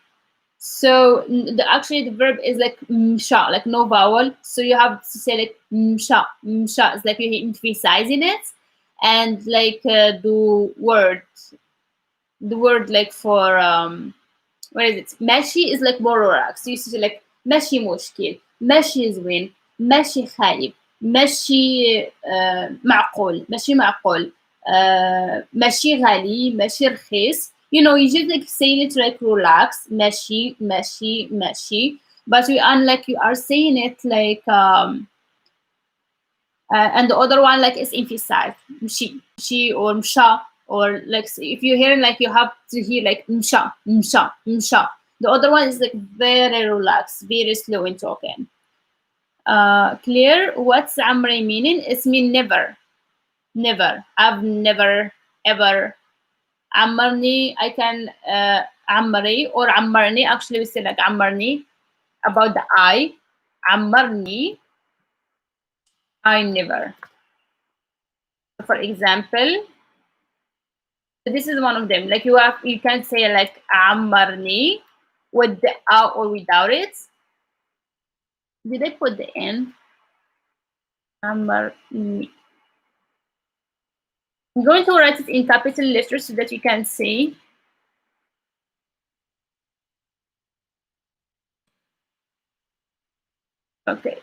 So actually the verb is like مشى, like no vowel, so you have to say like مشى. It's like you're emphasizing it and like the word like for what is it? ماشي is like more relaxed. You see like ماشي مشكل, ماشي زوين, ماشي خايب, ماشي معقول, ماشي معقول, ماشي غالي, ماشي رخيص. You just like saying it like relax, meshy, meshy, meshy. But we unlike you are saying it like and the other one like is emphasized, mshi or msha, or like if you hear like you have to hear like msha, msha, msha. The other one is like very relaxed, very slow in talking. Clear? What's amri meaning? It's mean never, never. I've never ever. Ammarni, I can ammari or ammarni. Actually, we say like ammarni about the I. Ammarni, I never. For example, this is one of them. Like you can say like ammarni with the a or without it. Did I put the n? Ammarni. I'm going to write it in capital letters so that you can see. Okay.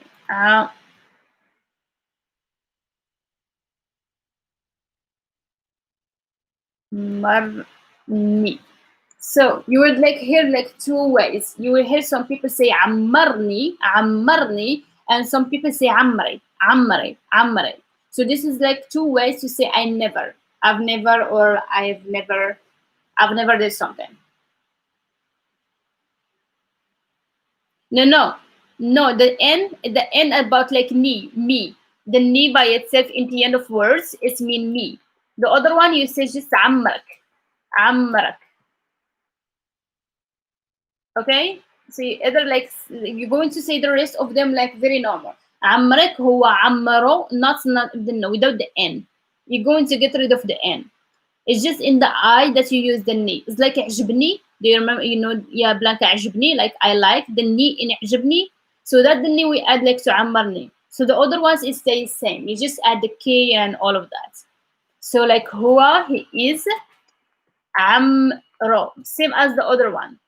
Ammarni. So you would like hear like two ways. You will hear some people say ammarni, ammarni, and some people say amri, amri, amri. So this is like two ways to say I never, I've never, or I've never did something. No, no, no. The N about like me. The ni by itself in the end of words is mean me. The other one you say just amrak, amrak. Okay, so either like you're going to say the rest of them like very normal. عمرك هو عمره, not the no, without the n. You're going to get rid of the n. It's just in the I that you use the ni. It's like عجبني. Do you remember? Yeah, Blanca عجبني, like I like the ni in عجبني. So that the ni we add like to عمرني. So the other ones it stays same. You just add the k and all of that. So like هو, he is عمرو, same as the other one.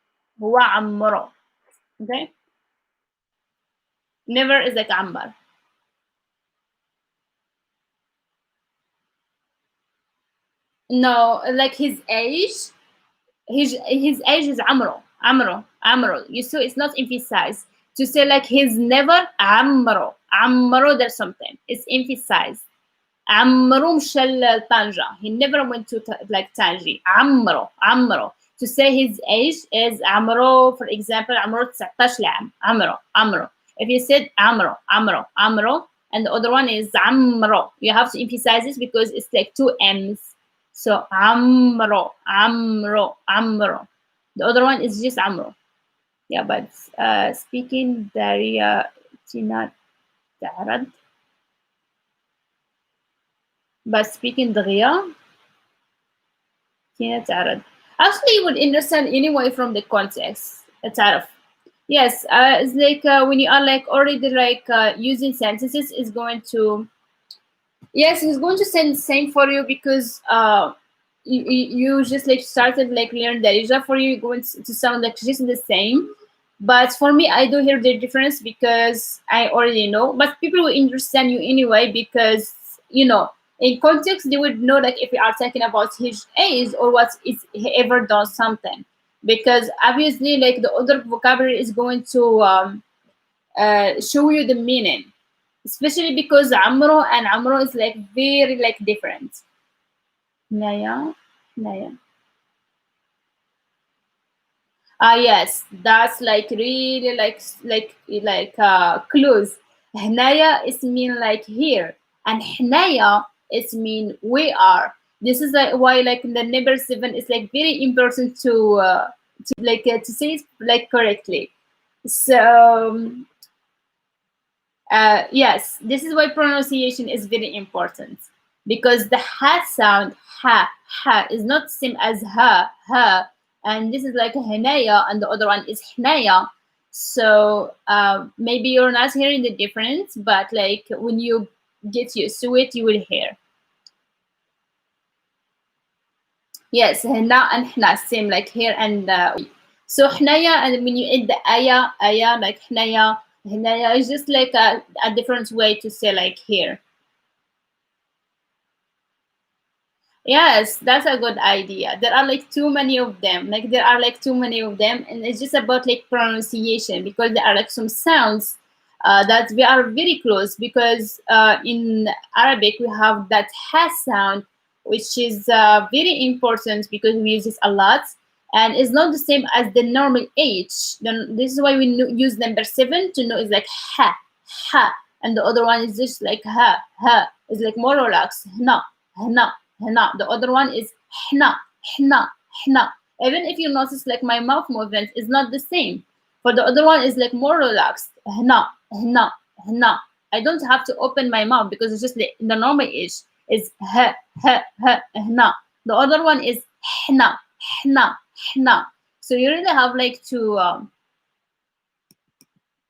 هو عمرو. Okay. Never is like Ambar. No, like his age. His age is Amro. Amro. Amro. You so it's not emphasized. To say like he's never Amro. Amro there's something. It's emphasized. Amro mshal Tanja. He never went to like Tanji. Amro. Amro. To say his age is Amro, for example, Amro 19 عام. Amro. Amro. If you said Amro, Amro, Amro, and the other one is Amro, you have to emphasize this because it's like two M's. So Amro, Amro, Amro. The other one is just Amro. Yeah, but speaking Darija Tina تعرض, but speaking Darija Tina تعرض. Actually, you would understand anyway from the context. تعرف. Yes, it's like when you are like already like using sentences, is going to, yes, it's going to send same for you because you just like started like learn Darija, for you going to sound like just the same. But for me, I do hear the difference because I already know. But people will understand you anyway because in context they would know like if we are talking about his age or what is he ever done something. Because obviously, like the other vocabulary is going to show you the meaning, especially because Amro and Amro is like very like different. Naya, Naya. Ah yes, that's like really like close. Hnaya is mean like here, and Hnaya is mean we are. This is like why like the number 7 is like very important to say it like correctly. So yes, this is why pronunciation is very important because the ha sound, ha is not the same as ha, and this is like hinaya, and the other one is hinaya. So maybe you're not hearing the difference, but like when you get used to it, you will hear. Yes, hina and hna same like here and so hnaya, and when you add the aya like hnaya, hnaya is just like a different way to say like here. Yes, that's a good idea. There are like too many of them. Like there are like too many of them, and it's just about like pronunciation because there are like some sounds that we are very close. Because in Arabic we have that ha sound, which is very important because we use it a lot, and it's not the same as the normal H. Then this is why we use number seven to know it's like ha, and the other one is just like ha. It's like more relaxed. No, no. Hna. The other one is hna, hna, hna. Even if you notice, like my mouth movement is not the same. For the other one is like more relaxed. Hna, hna, hna. I don't have to open my mouth because it's just like the normal ish is hna. The other one is hna, hna, hna. So you really have like to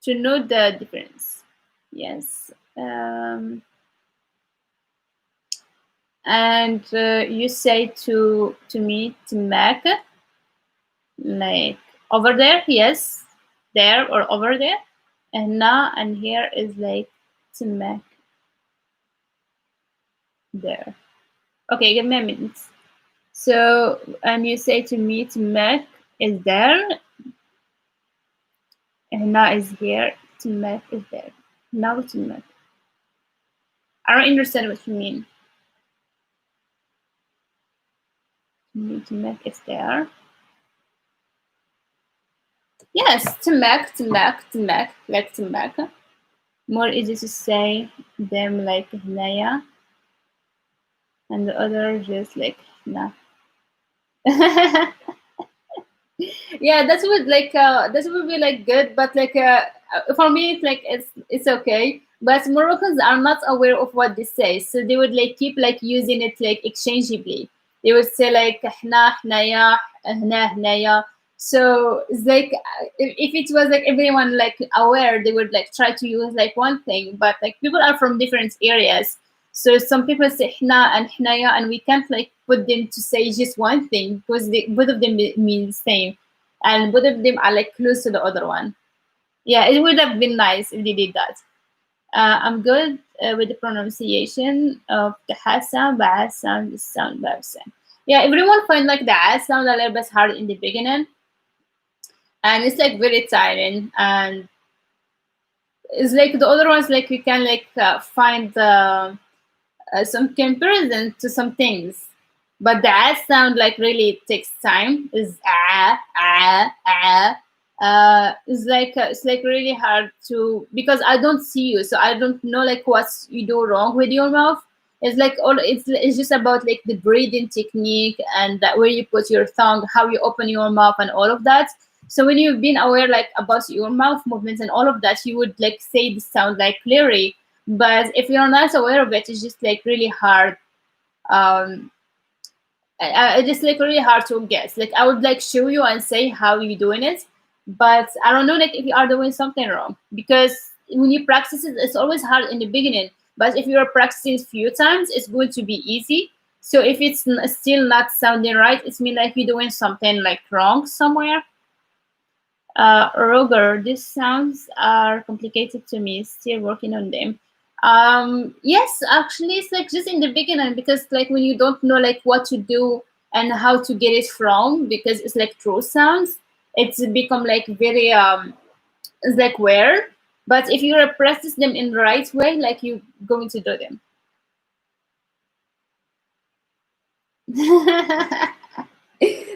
know the difference. Yes. And you say to me to Mac, like over there, yes, there or over there, and now and here is like to Mac there. Okay, give me a minute. So and you say to me to Mac is there, and now is here. To Mac is there. Now to Mac. I don't understand what you mean. To Mac is there. Yes, to Mac, to Mac, to Mac, like to Mac. More easy to say them like Naya, and the other just like nah. Yeah, that would be like good, but like for me it's like it's okay. But Moroccans are not aware of what they say, so they would like keep like using it like exchangeably. They would say like hna hnaya, hna hnaya. So it's like if it was like everyone like aware, they would like try to use like one thing. But like people are from different areas, so some people say hna and hnaya, and we can't like put them to say just one thing because both of them mean the same, and both of them are like close to the other one. Yeah, it would have been nice if they did that. I'm good with the pronunciation of the ha sound, ba sound, the sound, ba sound. Yeah, everyone find like the a sound a little bit hard in the beginning, and it's like very tiring, and it's like the other ones like you can like find some comparison to some things. But the ah sound like really takes time. Is ah ah ah. It's like really hard to because I don't see you, so I don't know like what you do wrong with your mouth. It's like all it's just about like the breathing technique and that where you put your tongue, how you open your mouth, and all of that. So when you've been aware like about your mouth movements and all of that, you would like say the sound like clearly. But if you're not aware of it, it's just like really hard. Um, it's just like really hard to guess. Like I would like show you and say how you doing it, but I don't know like if you are doing something wrong because when you practice it, it's always hard in the beginning. But if you're practicing a few times, it's going to be easy. So if it's still not sounding right, it's mean like you're doing something like wrong somewhere. Roger, these sounds are complicated to me. Still working on them. Yes, actually, it's like just in the beginning because like when you don't know like what to do and how to get it from because it's like true sounds, it's become like very it's like weird. But if you practice them in the right way, like you going to do them.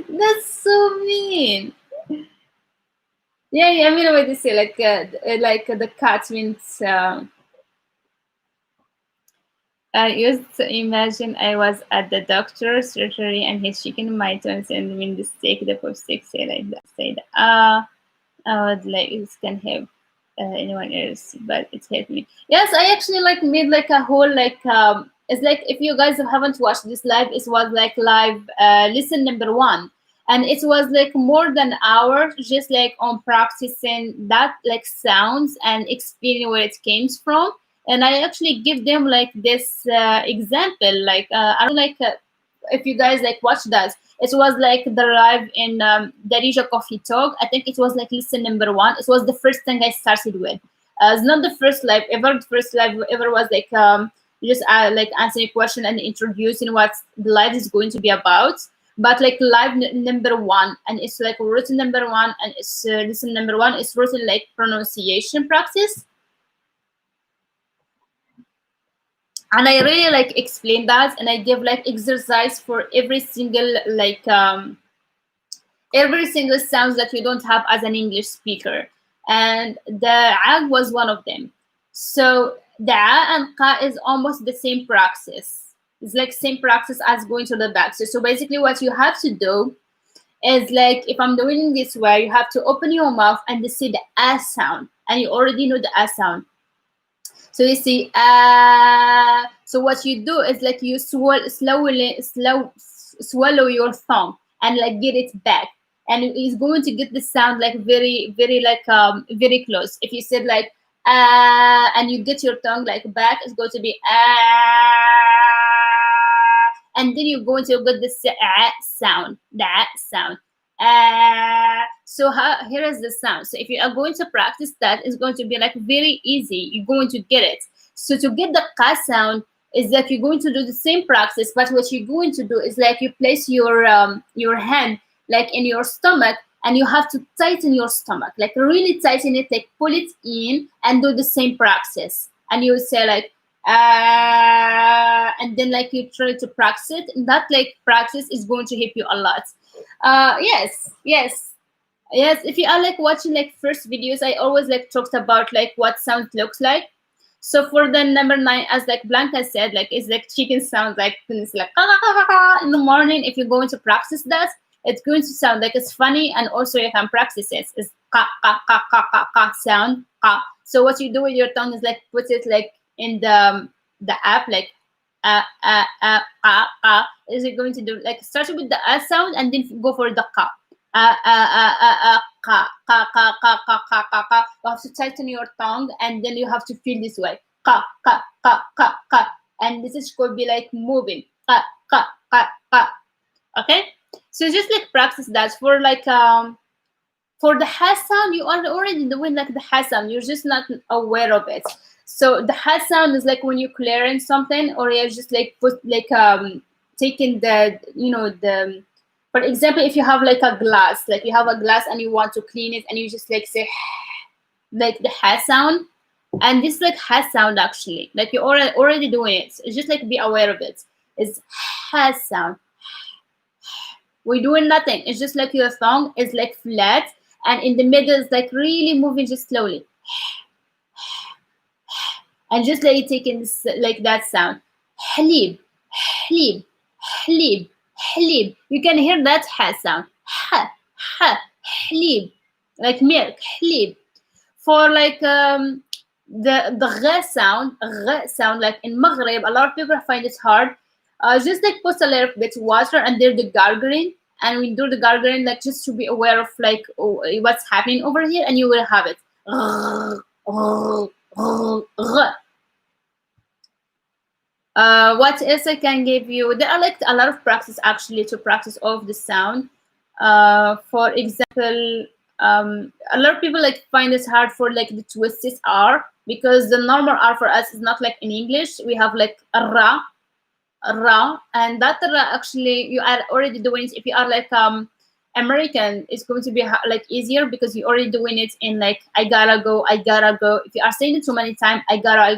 That's so mean. Yeah, yeah, I mean what you say, like the cat means. I used to imagine I was at the doctor's surgery and he's shaking my toes and when the stick, the pop stick say like that, said, I would like this can help anyone else, but it helped me. Yes, I actually like made like a whole like it's like if you guys haven't watched this live, it was like live lesson number one. And it was like more than an hour just like on practicing that like sounds and explaining where it came from. And I actually give them like this example, like I don't like if you guys like watch that. It was like the live in Darija coffee talk. I think it was like lesson number one. It was the first thing I started with. It's not the first live ever. The first live ever was like You just like answering a question and introducing what the live is going to be about. But like live number one, and it's like written number one, and it's listen number one is written like pronunciation practice. And I really like explain that, and I give like exercise for every single like every single sounds that you don't have as an English speaker, and the ag was one of them. So the a and qa is almost the same practice. It's like same practice as going to the back. So basically, what you have to do is like if I'm doing this way, you have to open your mouth and you see the a sound, and you already know the a sound. So you see, so what you do is like you swallow your tongue and like get it back, and it's going to get the sound like very, very like very close. If you said like and you get your tongue like back, it's going to be and then you're going to get the sound, that sound. So here is the sound. So if you are going to practice that, it's going to be like very easy. You're going to get it. So to get the ka sound is that you're going to do the same practice, but what you're going to do is like you place your hand like in your stomach, and you have to tighten your stomach, like really tighten it, like pull it in and do the same practice. And you say like and then like you try to practice it, and that like practice is going to help you a lot. Yes, if you are like watching like first videos, I always like talked about like what sound looks like. So for the number 9, as like Blanca said, like it's like chicken sounds, like it's like in the morning. If you're going to practice that, it's going to sound like it's funny, and also you can practice it. It's ka ka ka ka ka ka sound ka. So what you do with your tongue is like put it like in the app, like is it going to do like start with the a sound and then go for the ka. Ka ka ka ka ka ka ka ka. You have to tighten your tongue, and then you have to feel this way. Ka ka ka ka ka. And this is could be like moving. Ka ka ka ka. Okay? So just like practice that for like for the ha sound, you are already doing like the ha sound. You're just not aware of it. So the ha sound is like when you're clearing something, or you're just like put like taking the the, for example, if you have like a glass, like you have a glass and you want to clean it, and you just like say like the ha sound, and this like ha sound actually, like you're already doing it. It's just like be aware of it. It's ha sound. We're doing nothing. It's just like your tongue is like flat, and in the middle is like really moving just slowly, and just like taking this, like that sound. Halib, halib, halib, halib. You can hear that ha sound. Ha, ha, halib, like milk, halib. For like the gh sound, like in Maghreb, a lot of people find it hard. Just like put a little bit water and do the gargling, and we do the gargling like just to be aware of like what's happening over here, and you will have it. What else I can give you? There are like a lot of practice actually to practice all of the sound. For example, a lot of people like find it hard for like the twisted R, because the normal R for us is not like in English. We have like a ra, and that ra actually you are already doing it. If you are like American, it's going to be like easier because you're already doing it in like I gotta go, I gotta go. If you are saying it too many times, I gotta,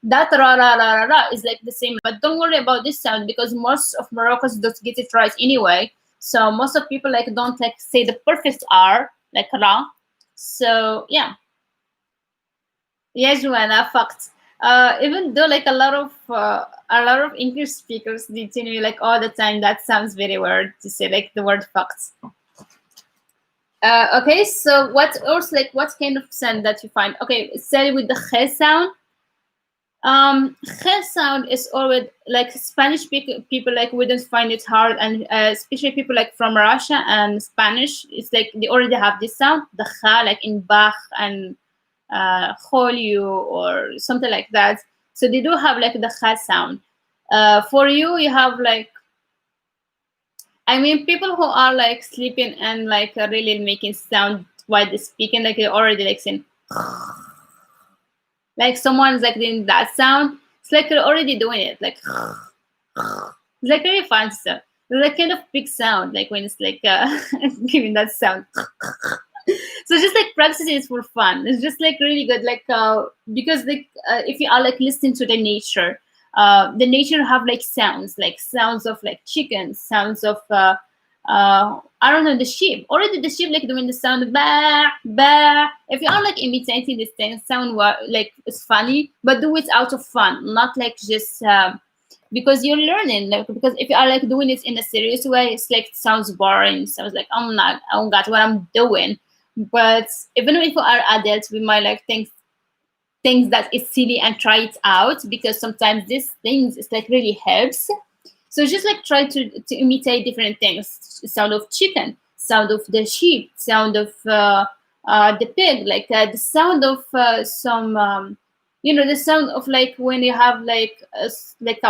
that ra is like the same. But don't worry about this sound, because most of Moroccans don't get it right anyway. So most of people like don't like say the perfect R, like ra. So yeah. Yes, Joanna, fact. Even though like a lot of English speakers they tell me like all the time that sounds very weird to say like the word facts. Okay, so what else, like what kind of sound that you find? Okay, say with the kh sound. Kh sound is always like Spanish people like wouldn't find it hard, and especially people like from Russia and Spanish, it's like they already have this sound, the kha, like in Bach and Holyu or something like that. So they do have like the kha sound. For you, you have like, I mean, people who are like sleeping and like are really making sound while they're speaking, like they're already like saying. Like someone's like doing that sound. It's like you're already doing it. Like it's like very fun stuff. It's like kind of big sound, like when it's like giving that sound. So just like practicing is for fun. It's just like really good, like because like if you are like listening to the nature have like sounds of like chickens, sounds of I don't know, the sheep. Already the sheep like doing the sound of bah bah. If you are like imitating this thing, sound like it's funny, but do it out of fun, not like just because you're learning. Like, because if you are like doing it in a serious way, it's like it sounds boring. Sounds like I'm not, I don't got what I'm doing. But even if we are adults, we might like think things that is silly and try it out, because sometimes these things is like really helps. So just like try to imitate different things: sound of chicken, sound of the sheep, sound of the pig, like the sound of some the sound of like when you have like like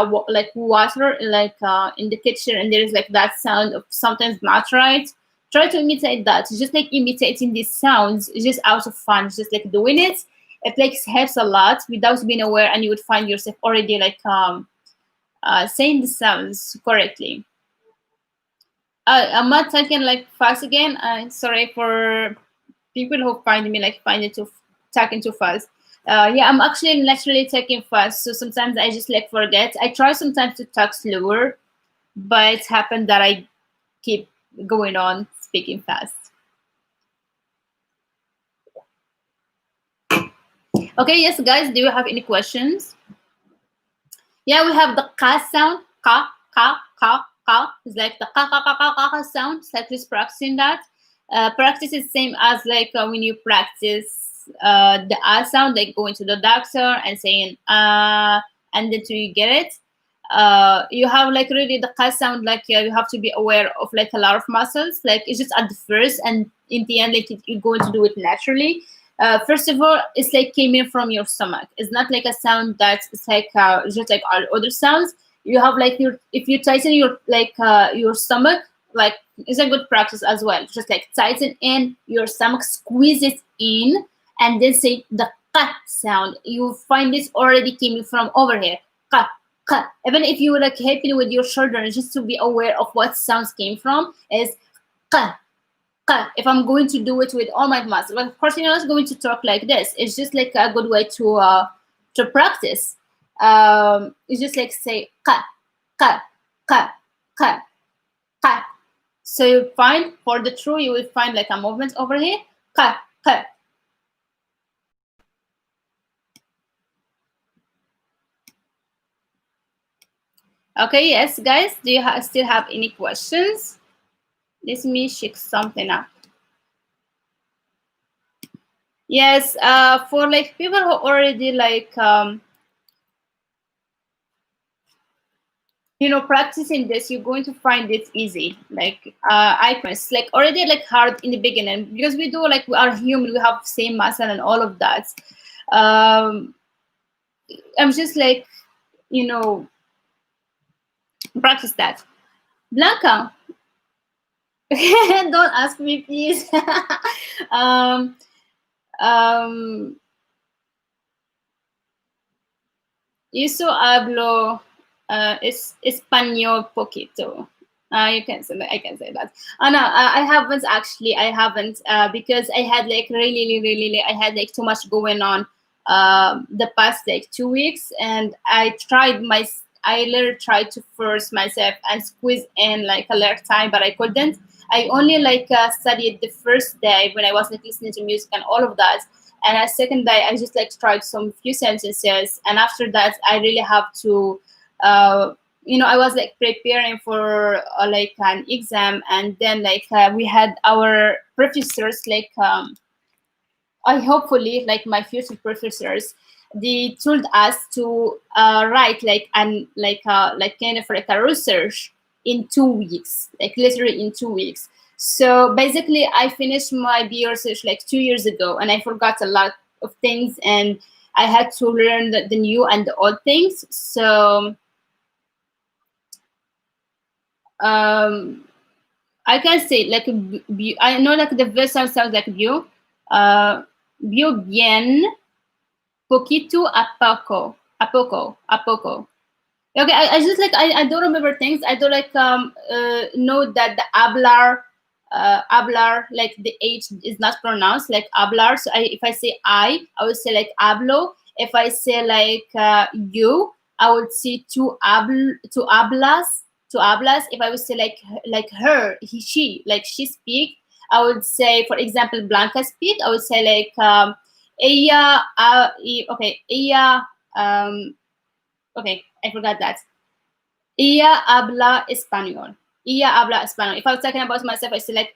water like in the kitchen, and there is like that sound of sometimes not right. Try to imitate that. Just like imitating these sounds, just out of fun, just like doing it. It like helps a lot without being aware, and you would find yourself already like saying the sounds correctly. I'm not talking like fast again. Sorry for people who find me like find it too talking too fast. Yeah, I'm actually naturally talking fast, so sometimes I just like forget. I try sometimes to talk slower, but it's happened that I keep going on speaking fast. Okay, yes, guys, do you have any questions? Yeah, we have the ka sound. Ka. It's like the ka sound. It's like just practicing that. Practice is same as like when you practice the sound, like going to the doctor and saying and then till you get it. You have like really the ka sound, like you have to be aware of like a lot of muscles. Like it's just at the first, and in the end, like you're going to do it naturally. First of all, it's like came in from your stomach. It's not like a sound that's like just like all other sounds. You have like your, if you tighten your like your stomach, like it's a good practice as well. Just like tighten in your stomach, squeeze it in, and then say the ka sound. You find this already came from over here. Ka ka. Even if you like helping with your shoulder, just to be aware of what sounds came from is ka. If I'm going to do it with all my muscles, but of course you're not going to talk like this. It's just like a good way to practice. It's just like say ka ka ka ka ka. So you find for the true, you will find like a movement over here. Ka ka. Okay, yes, guys. Do you still have any questions? Let me check something up. Yes, for like people who already like practicing this, you're going to find it easy. Like icons, like already like hard in the beginning, because we do like we are human, we have same muscle and all of that. Um, I'm just like you know practice that. Blanca, don't ask me, please. um, um, Yo hablo español poquito. You can say that. I can say that. Oh no, I haven't actually. I haven't because I had like really, I had like too much going on the past like 2 weeks, and I literally tried to force myself and squeeze in like a little time, but I couldn't. I only like studied the first day when I was like listening to music and all of that, and a second day I just like tried some few sentences, and after that I really have to I was like preparing for like an exam, and then like we had our professors like I hopefully like my future professors, they told us to write like kind of like a research in 2 weeks, like literally in 2 weeks. So basically I finished my BA research like 2 years ago, and I forgot a lot of things, and I had to learn the new and the old things. So um I can say like I know like the verb sounds like view, view bien, poquito a poco, a poco, a poco. Okay, I just like I don't remember things. I don't like know that the hablar like the H is not pronounced like hablar. So if I say I would say like hablo. If I say like you, I would say tu hablas, tu hablas. If I would say like her, she, like she speak, I would say, for example, Blanca speak. I would say like ella, okay, ella, okay, I forgot that. Ella habla español. Ella habla español. If I was talking about myself, I say like,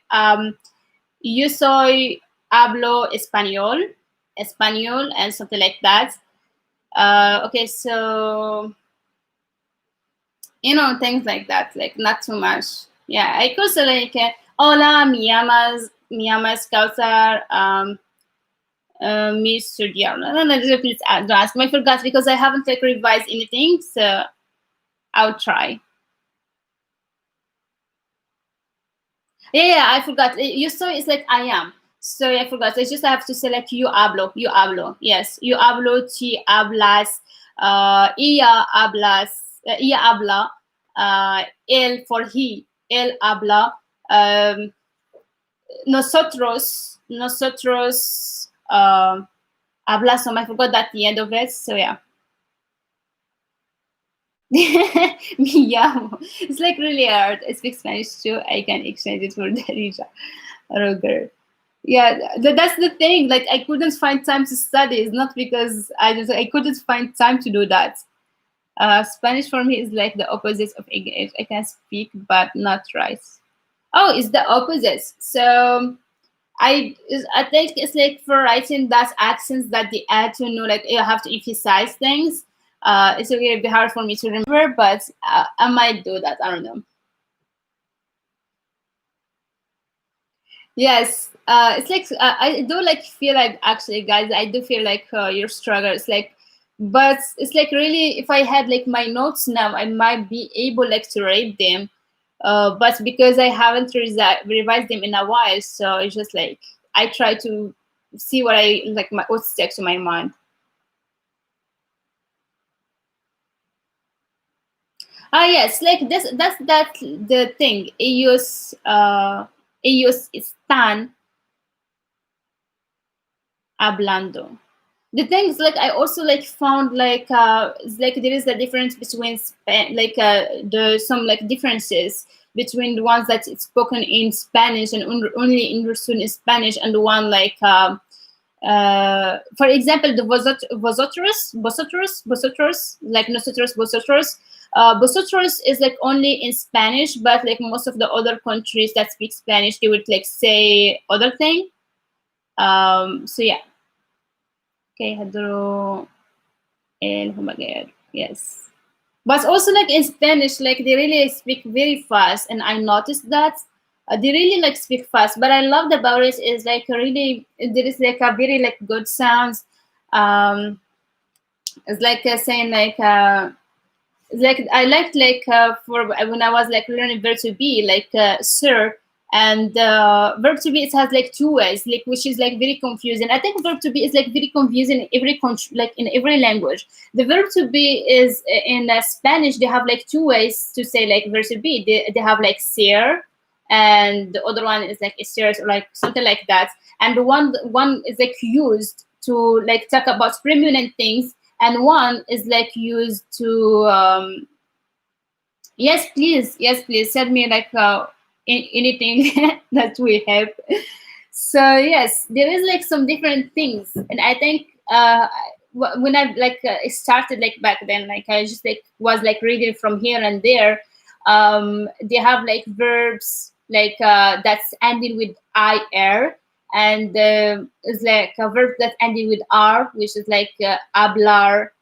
yo soy hablo español, español, and something like that. Okay, so things like that, like not too much. Yeah, I could say like, hola, mi llamas Kautar, Mr. Diablo. No, no, please don't ask me. I forgot because I haven't like revised anything, so I'll try. Yeah, I forgot. You saw it's like I am. Sorry, I forgot. I just have to select you hablo. You hablo. Yes, you hablo, ti hablas, ella habla, él for he, él habla, nosotros hablamos. I forgot that the end of it. So yeah. Me llamo. It's like really hard. I speak Spanish too. I can exchange it for Darija. Roger. Yeah, that's the thing. Like I couldn't find time to study. It's not because I couldn't find time to do that. Spanish for me is like the opposite of English. I can speak but not write. Oh, it's the opposite. So I think it's like for writing that accents that they add to know, like you have to emphasize things. It's going to be hard for me to remember, but I might do that. I don't know. Yes, it's like I do like feel like actually, guys, I do feel like your struggle. It's like, but it's like really, if I had like my notes now, I might be able like to read them. But because I haven't revised them in a while, so it's just like I try to see what I like, what sticks to my mind. Ah, yes, like this. That's the thing. Ellos están hablando. The thing is, like I also like found like it's like there is a difference between the some like differences between the ones that it's spoken in Spanish and only understood in Spanish, and the one like for example, the vosotros, like nosotros, vosotros. Vosotros is like only in Spanish, but like most of the other countries that speak Spanish, they would like say other thing. So yeah. Okay, hadro el humaguer. Yes. But also like in Spanish, like they really speak very fast, and I noticed that they really like speak fast. But I loved about it is like really there is like a very like good sounds. Um, it's like saying like I liked like for when I was like learning verb to be like sir, and verb to be it has like two ways, like which is like very confusing. I think verb to be is like very confusing in every country, like in every language. The verb to be is in Spanish they have like two ways to say like verb to be. They have like ser, and the other one is like ser or like something like that. And the one is like used to like talk about prominent things, and one is like used to yes please send me like anything that we have. So yes, there is like some different things, and I think when I like started like back then, like I just like was like reading from here and there. They have like verbs like that's ending with ir, and it's like a verb that ending with r, which is like hablar.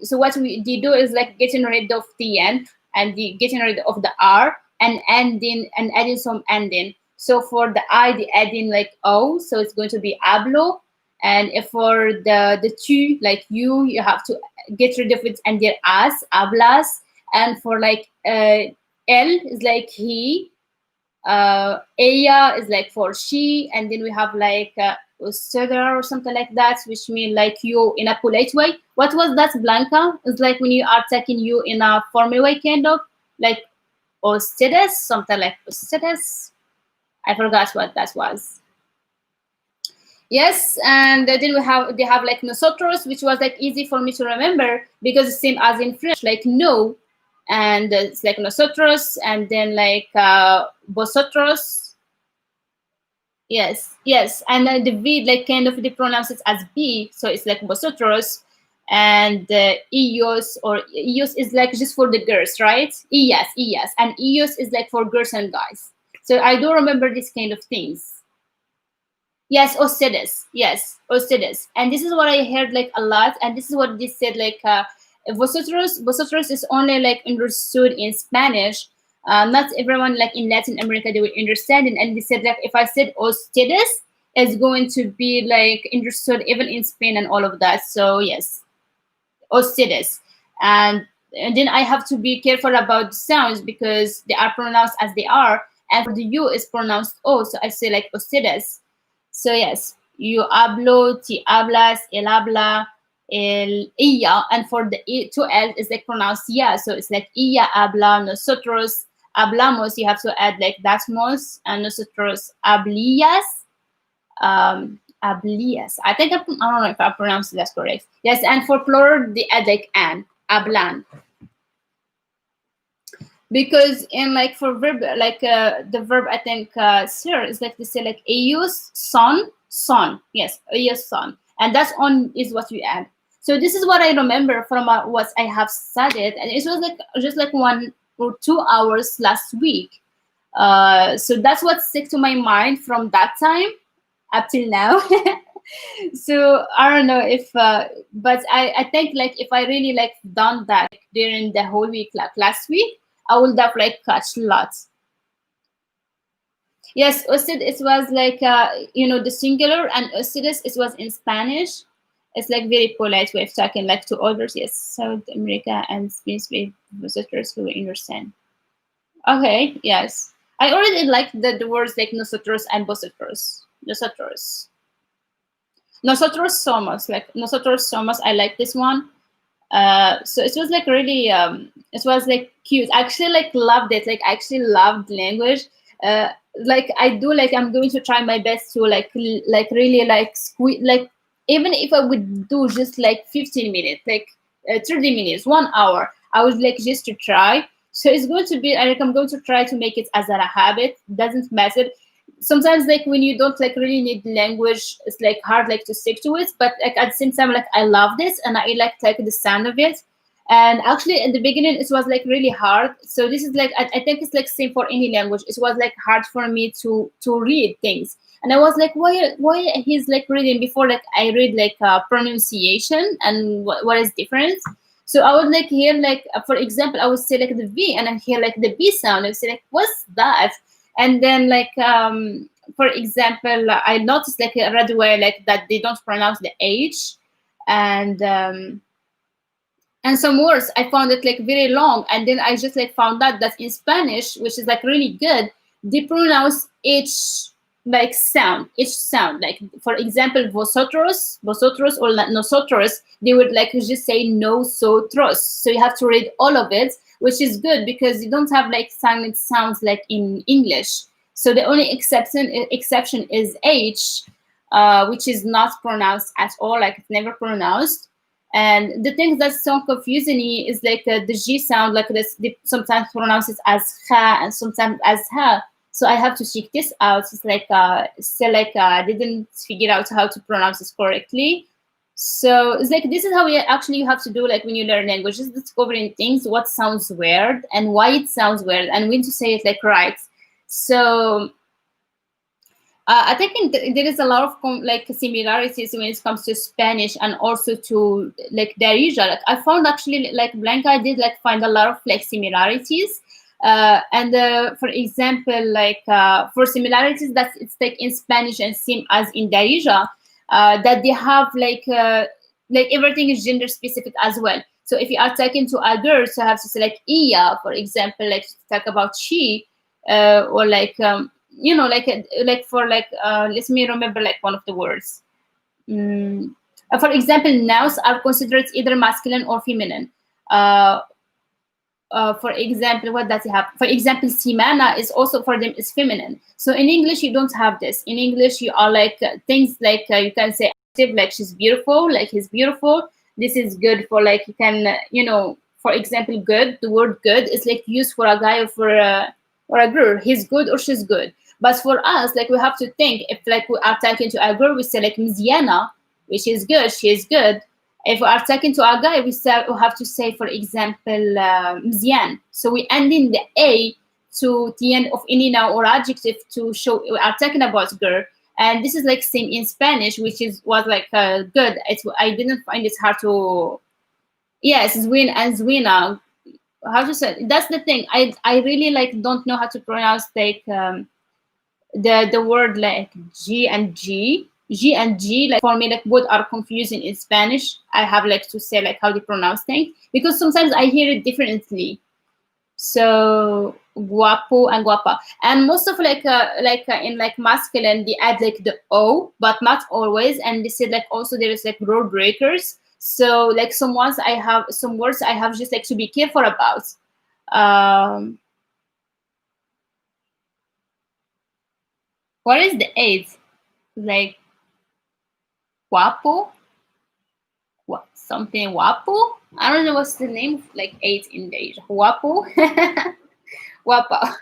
So what they do is like getting rid of the end and getting rid of the r and ending and adding some ending. So for the I, they add in like o, so it's going to be hablo. And if for the tu, like you have to get rid of it and their as, hablas. And for like el is like he, ella is like for she, and then we have like Ustedes or something like that, which mean like you in a polite way. What was that, Blanca? It's like when you are taking you in a formal way, kind of like ustedes, something like ustedes. I forgot what that was. Yes, and then they have like nosotros, which was like easy for me to remember because it's same as in French, like no, and it's like nosotros, and then like vosotros. Yes, yes, and the V like kind of they pronounce it as B, so it's like vosotros, and ellos or ellos is like just for the girls, right? Ellas, ellas, and ellos is like for girls and guys. So I do remember these kind of things. Yes, ustedes. Yes, ustedes. And this is what I heard like a lot. And this is what they said like vosotros is only like understood in Spanish. Not everyone like in Latin America they will understand it. And they said like if I said ustedes, it's going to be like understood even in Spain and all of that. So yes, ustedes. And then I have to be careful about the sounds because they are pronounced as they are. And for the U is pronounced O. So I say like ustedes. So yes, you hablo, ti hablas, él habla, ella, and for the two L is like pronounced yeah. So it's like ella habla, nosotros hablamos. You have to add like that mos, and nosotros hablillas, hablillas. I don't know if I pronounced that correct. Yes, and for plural they add like an, hablan. Because in like for verb like the verb I think sir is like they say like ellos son, yes, ellos son, and that's on is what we add. So this is what I remember from what I have studied, and it was like just like 1 or 2 hours last week. So that's what stick to my mind from that time up till now. So I don't know if but I think like if I really like done that during the whole week like last week, I would have like catch lots. Yes, usted it was like the singular, and ustedes it was in Spanish. It's like very polite way of talking like to others. Yes, South America and Spain visitors who understand. Okay, yes. I already like the words like nosotros and vosotros. Nosotros. Nosotros somos. Like nosotros somos. I like this one. So it was like really it was like cute. I actually like loved it. Like I actually loved language. Like I do like I'm going to try my best to like really like squeeze like even if I would do just like 15 minutes, like 30 minutes, 1 hour, I would like just to try. So it's going to be like I'm going to try to make it as a habit. Doesn't matter. Sometimes like when you don't like really need language, it's like hard like to stick to it, but like at the same time like I love this and I like the sound of it. And actually in the beginning it was like really hard. So this is like I think it's like same for any language. It was like hard for me to read things, and I was like why he's like reading before like I read like pronunciation and what is different. So I would like hear like for example I would say like the V and I hear like the B sound. I would say like what's that? And then like for example I noticed like right away like that they don't pronounce the H, and some words I found it like very long, and then I just like found out that in Spanish, which is like really good, they pronounce each like sound, each sound. Like for example, vosotros or nosotros, they would like just say nosotros. So you have to read all of it, which is good because you don't have like silent sounds like in English. So the only exception is H, which is not pronounced at all, like it's never pronounced. And the thing that's so confusing me is like the G sound, like this, they sometimes pronounce it as ha and sometimes as ha. So I have to check this out. It's like still like I didn't figure out how to pronounce this correctly. So it's like this is how you have to do like when you learn language, just discovering things, what sounds weird and why it sounds weird and when to say it like right. So I think there is a lot of like similarities when it comes to Spanish and also to like Darija. Like I found actually like Blanca, I did like find a lot of like similarities. And for example, like for similarities that it's like in Spanish and same as in Darija, that they have like everything is gender specific as well. So if you are talking to a girl, so you have to say like ella, for example, like to talk about she, or like like for let me remember like one of the words. Mm, for example, nouns are considered either masculine or feminine. Uh, for example, what does it have? For example, simana is also for them is feminine. So in English, you don't have this. In English, you are like things like you can say active, like she's beautiful, like he's beautiful. This is good for like you can for example, good. The word good is like used for a guy or a girl. He's good or she's good. But for us, like we have to think if like we are talking to a girl, we say like Miziana, which is good. She is good. If we are talking to a guy, we have to say, for example, مزيان. So we end in the A to the end of any noun or adjective to show we are talking about girl. And this is like same in Spanish, which was like good. I didn't find it hard to. Yes, zwin and zwina. How to say? That's the thing. I really like don't know how to pronounce like the word like G and G, like for me, like both are confusing in Spanish. I have like to say like how they pronounce things because sometimes I hear it differently. So guapo and guapa, and most of in like masculine they add like the O, but not always. And they said like also there is like rule breakers. So like some words I have just like to be careful about. Um, what is the eighth? Like guapo, what something wapo. I don't know what's the name of like eight in the wapo, wapa,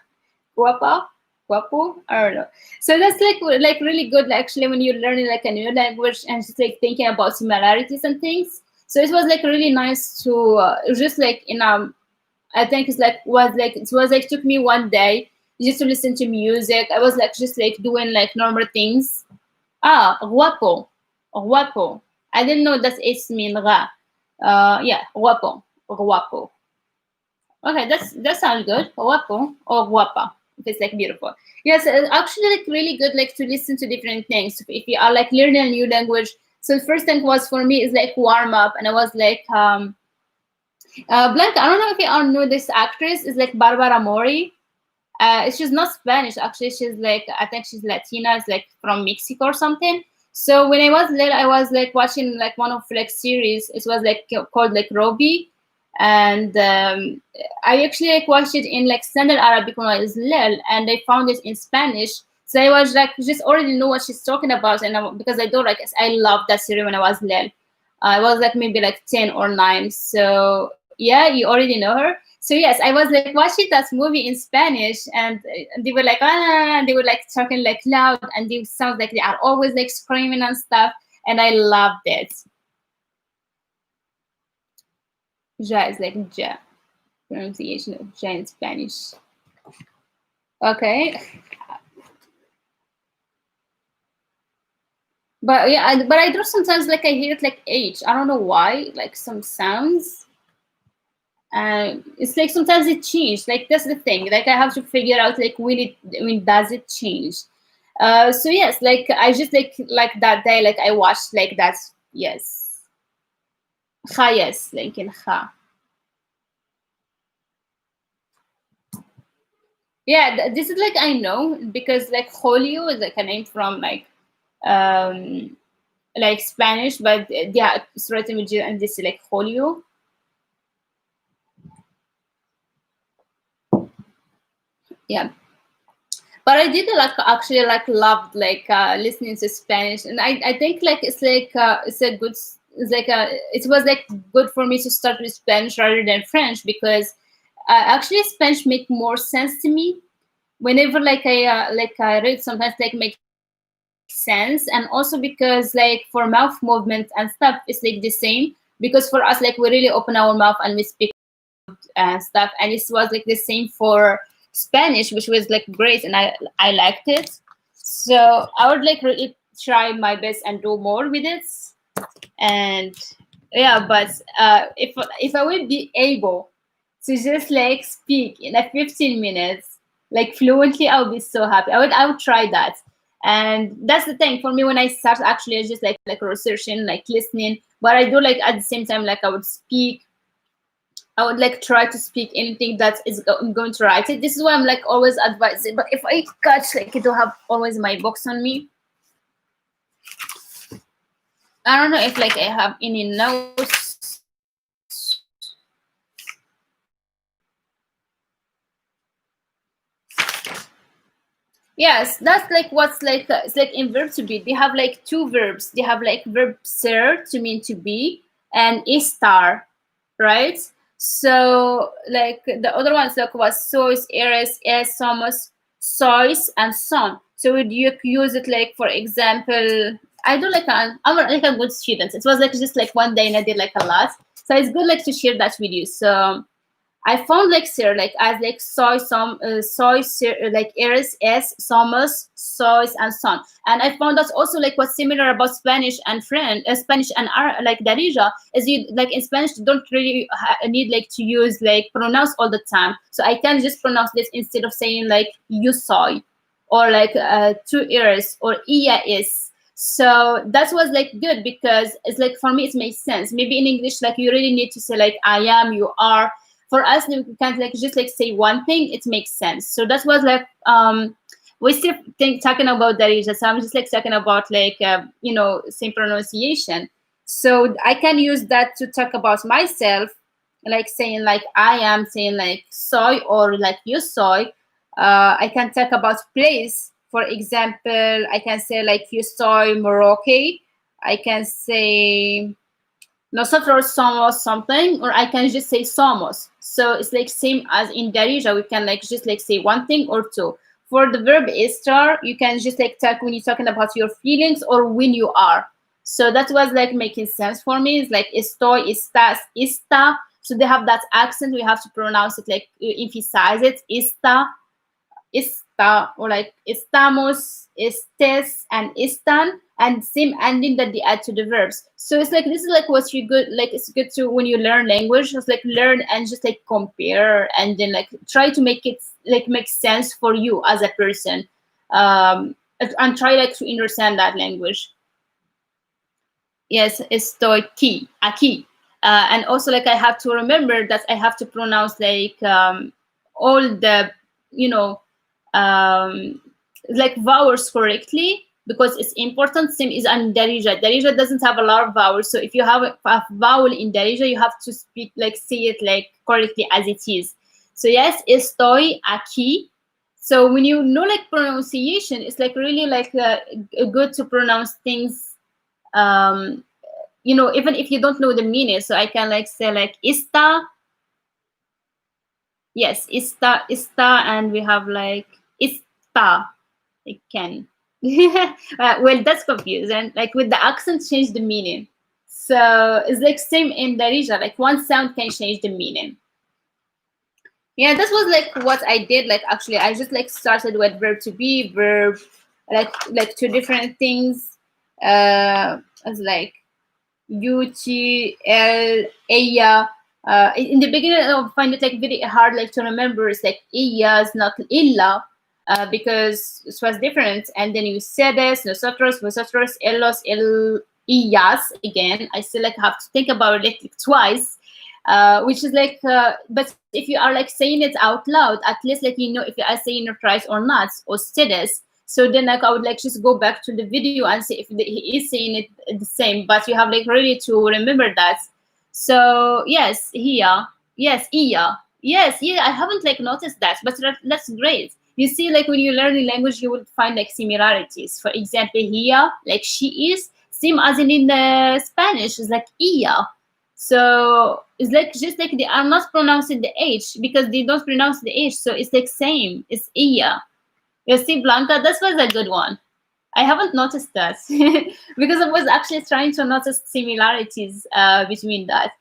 wapa, wapo. I don't know. So that's like really good actually when you're learning like a new language and just like thinking about similarities and things. So it was like really nice to just like I think it was like took me one day just to listen to music. I was like just like doing like normal things. Ah, guapo. Guapo. I didn't know that it's mean ra. Yeah, guapo. Guapo. Okay, that sounds good. Guapo or guapa. If it's like beautiful. Yes, it's actually like really good like to listen to different things. If you are like learning a new language. So the first thing was for me is like warm up, and I was like Blanca. I don't know if you all know this actress is like Barbara Mori. She's not Spanish actually. She's like I think she's Latina. It's like from Mexico or something. So when I was little, I was like watching like one of like series. It was like called like Roby, and I actually like watched it in like standard Arabic when I was little, and I found it in Spanish. So I was like just already know what she's talking about, and because I don't like I loved that series when I was little. I was like maybe like 10 or 9. So yeah, you already know her. So yes, I was like watching that movie in Spanish, and they were like and they were like talking like loud, and they sound like they are always like screaming and stuff, and I loved it. Ja is like ja, pronunciation of ja in Spanish. Okay, but yeah, but I do sometimes like I hear it like H. I don't know why, like some sounds. It's like sometimes it changed. Like that's the thing. Like I have to figure out like will it? I mean, does it change? So yes, like I just like that day, like I watched like that. Yes, ha. Yes, like in ha. Yeah, this is like I know because like Julio is like a name from um like Spanish, but yeah, it's written with G and this is like Julio. Yeah, but I did like actually like loved like listening to Spanish, and I think like it's a good it's like a it was like good for me to start with Spanish rather than French because actually Spanish make more sense to me whenever like I read sometimes like make sense, and also because like for mouth movement and stuff it's like the same because for us like we really open our mouth and we speak and stuff, and it was like the same for Spanish, which was like great, and I liked it. So I would like really try my best and do more with it. And yeah, but if I would be able to just like speak in a 15 minutes like fluently, I would be so happy. I would try that. And that's the thing for me when I start actually it's just like researching, like listening, but I do like at the same time like I would speak I would like try to speak anything that is I'm going to write it. This is why I'm like always advising. But if I catch like I don't have always my box on me, I don't know if like I have any notes. Yes, that's like what's like it's like in verb to be. They have like two verbs. They have like verb ser to mean to be and estar, right? So like the other ones like was sois, eres, es, somos, sois, and son. So would you use it like for example? I do like I'm like a good student. It was like just like one day and I did like a lot. So it's good like to share that with you. So I found like sir like as like soy some soy sir, like eres es somos sois and son, and I found that also like what's similar about Spanish and French, Spanish and like Darija is you like in Spanish you don't really need like to use like pronounce all the time, so I can just pronounce this instead of saying like you soy or like two eres or ia is. So that was like good because it's like for me it makes sense. Maybe in English like you really need to say like I am, you are. For us we can't like just like say one thing, it makes sense. So that was like we still talking about Darija, so I'm just like talking about like same pronunciation. So I can use that to talk about myself, like saying like I am, saying like soy or like you soy. I can talk about place. For example, I can say like you soy Morocco. I can say nosotros somos something, or I can just say somos. So it's like same as in Darija, we can like just like say one thing or two. For the verb estar, you can just like talk when you're talking about your feelings or when you are. So that was like making sense for me. It's like estoy, estás, esta. So they have that accent. We have to pronounce it like emphasize it. Esta, está, or like estamos, estés, and están, and same ending that they add to the verbs. So it's like this is like what's you good like it's good to when you learn language, just like learn and just like compare and then like try to make it like make sense for you as a person. And try like to understand that language. Yes, estoy aquí. And also like I have to remember that I have to pronounce like all the you know um, like vowels correctly because it's important. Same is in Darija. Darija doesn't have a lot of vowels, so if you have a vowel in Darija, you have to speak like say it like correctly as it is. So yes, estoy aquí. So when you know like pronunciation, it's like really like good to pronounce things. Um, even if you don't know the meaning. So I can like say like ista. Yes, ista, and we have like ista. It can. Well, that's confusing. Like with the accent, change the meaning. So it's like same in Darija. Like one sound can change the meaning. Yeah, this was like what I did. Like actually, I just like started with verb to be, verb, like two different things. As like UTL, ella. In the beginning, I find it like very hard like to remember. It's like ella is not illa, because it was different. And then you said this, nosotros, ellos, ellas. Again, I still like have to think about it like, twice. Which is like, but if you are like saying it out loud, at least like if you are saying it right or not, or ustedes. So then like I would like just go back to the video and see if he is saying it the same. But you have like really to remember that. So yes, here, yes, iya, yes, yeah. I haven't like noticed that, but that's great. You see, like when you learn a language, you will find like similarities. For example, here, like she is, same as in the Spanish, is like iya. So it's like just like they are not pronouncing the H because they don't pronounce the H. So it's like same. It's iya. You see, Blanca, this was a good one. I haven't noticed that because I was actually trying to notice similarities between that.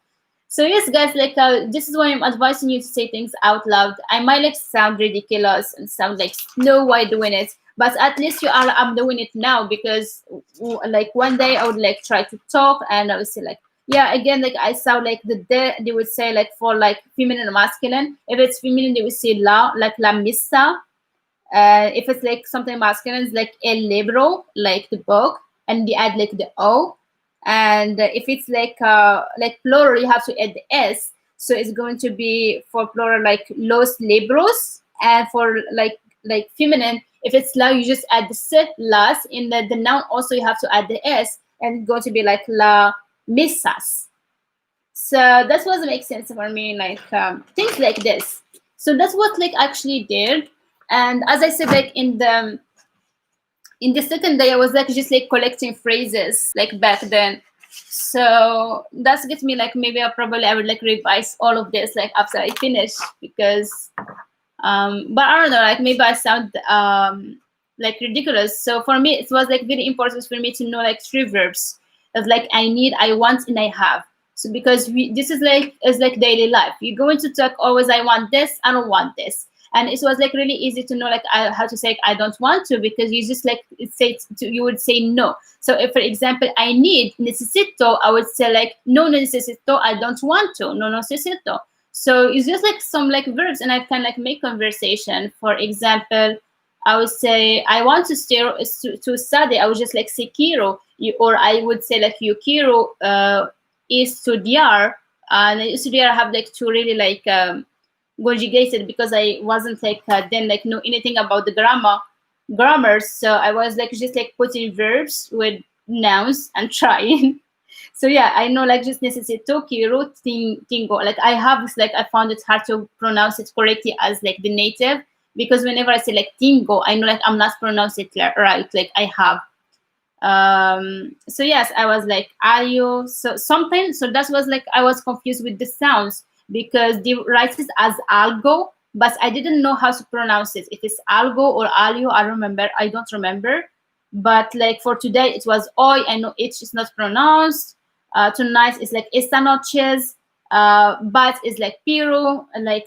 So yes, guys, like this is why I'm advising you to say things out loud. I might like sound ridiculous and sound like no why doing it, but at least I'm doing it now because like one day I would like try to talk and I would say like yeah again like I sound like they would say like for like feminine and masculine. If it's feminine, they would say la like la missa. If it's like something masculine, it's like el libro, like the book, and they add like the o. And if it's like plural, you have to add the s. So it's going to be for plural like los libros, and for like feminine, if it's la, you just add the sit las. In the noun also you have to add the s, and it's going to be like la mesas. So that's what makes sense for me, like things like this. So that's what like actually did. And as I said, like in the second day I was like just like collecting phrases like back then. So that's gets me like maybe I would like revise all of this like after I finish, because but I don't know, like maybe I sound like ridiculous. So for me it was like very important for me to know like three verbs of like I need, I want, and I have. So because this is like daily life, you're going to talk always I want this, I don't want this. And it was like really easy to know like how to say I don't want to, because you just like you would say no. So if for example I need, necesito, I would say like no necesito, I don't want to, no necesito. So it's just like some like verbs, and I can like make conversation. For example, I would say I want to stay to study, I would just like say quiero. Or I would say like yo quiero estudiar. And estudiar I have like to really like conjugated, because I wasn't like then like know anything about the grammar. So I was like just like putting verbs with nouns and trying. So yeah, I know like just necesito, quiero, tingo. Like I have this, like I found it hard to pronounce it correctly as like the native, because whenever I say like tingo, I know like I'm not pronouncing it right. Like I have. So yes, I was like ayo. So something. So that was like I was confused with the sounds, because they write it as algo, but I didn't know how to pronounce it. If it's algo or alio, I don't remember. But like for today, it was hoy. I know H is not pronounced. Tonight is like esta noches. But it's like pero. Like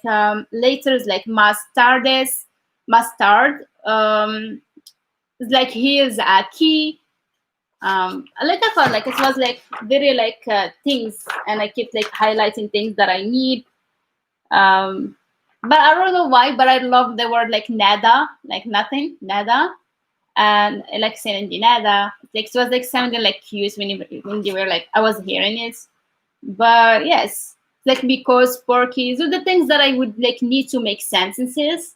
later is like más tardes, más tard. It's like here's a key. Like I felt like it was like very like things, and I kept like highlighting things that I need. But I don't know why, but I love the word like nada, like nothing, nada. And I like saying nada. Like it was like sounding like cute when you were like I was hearing it. But yes, like because porky, so the things that I would like need to make sentences.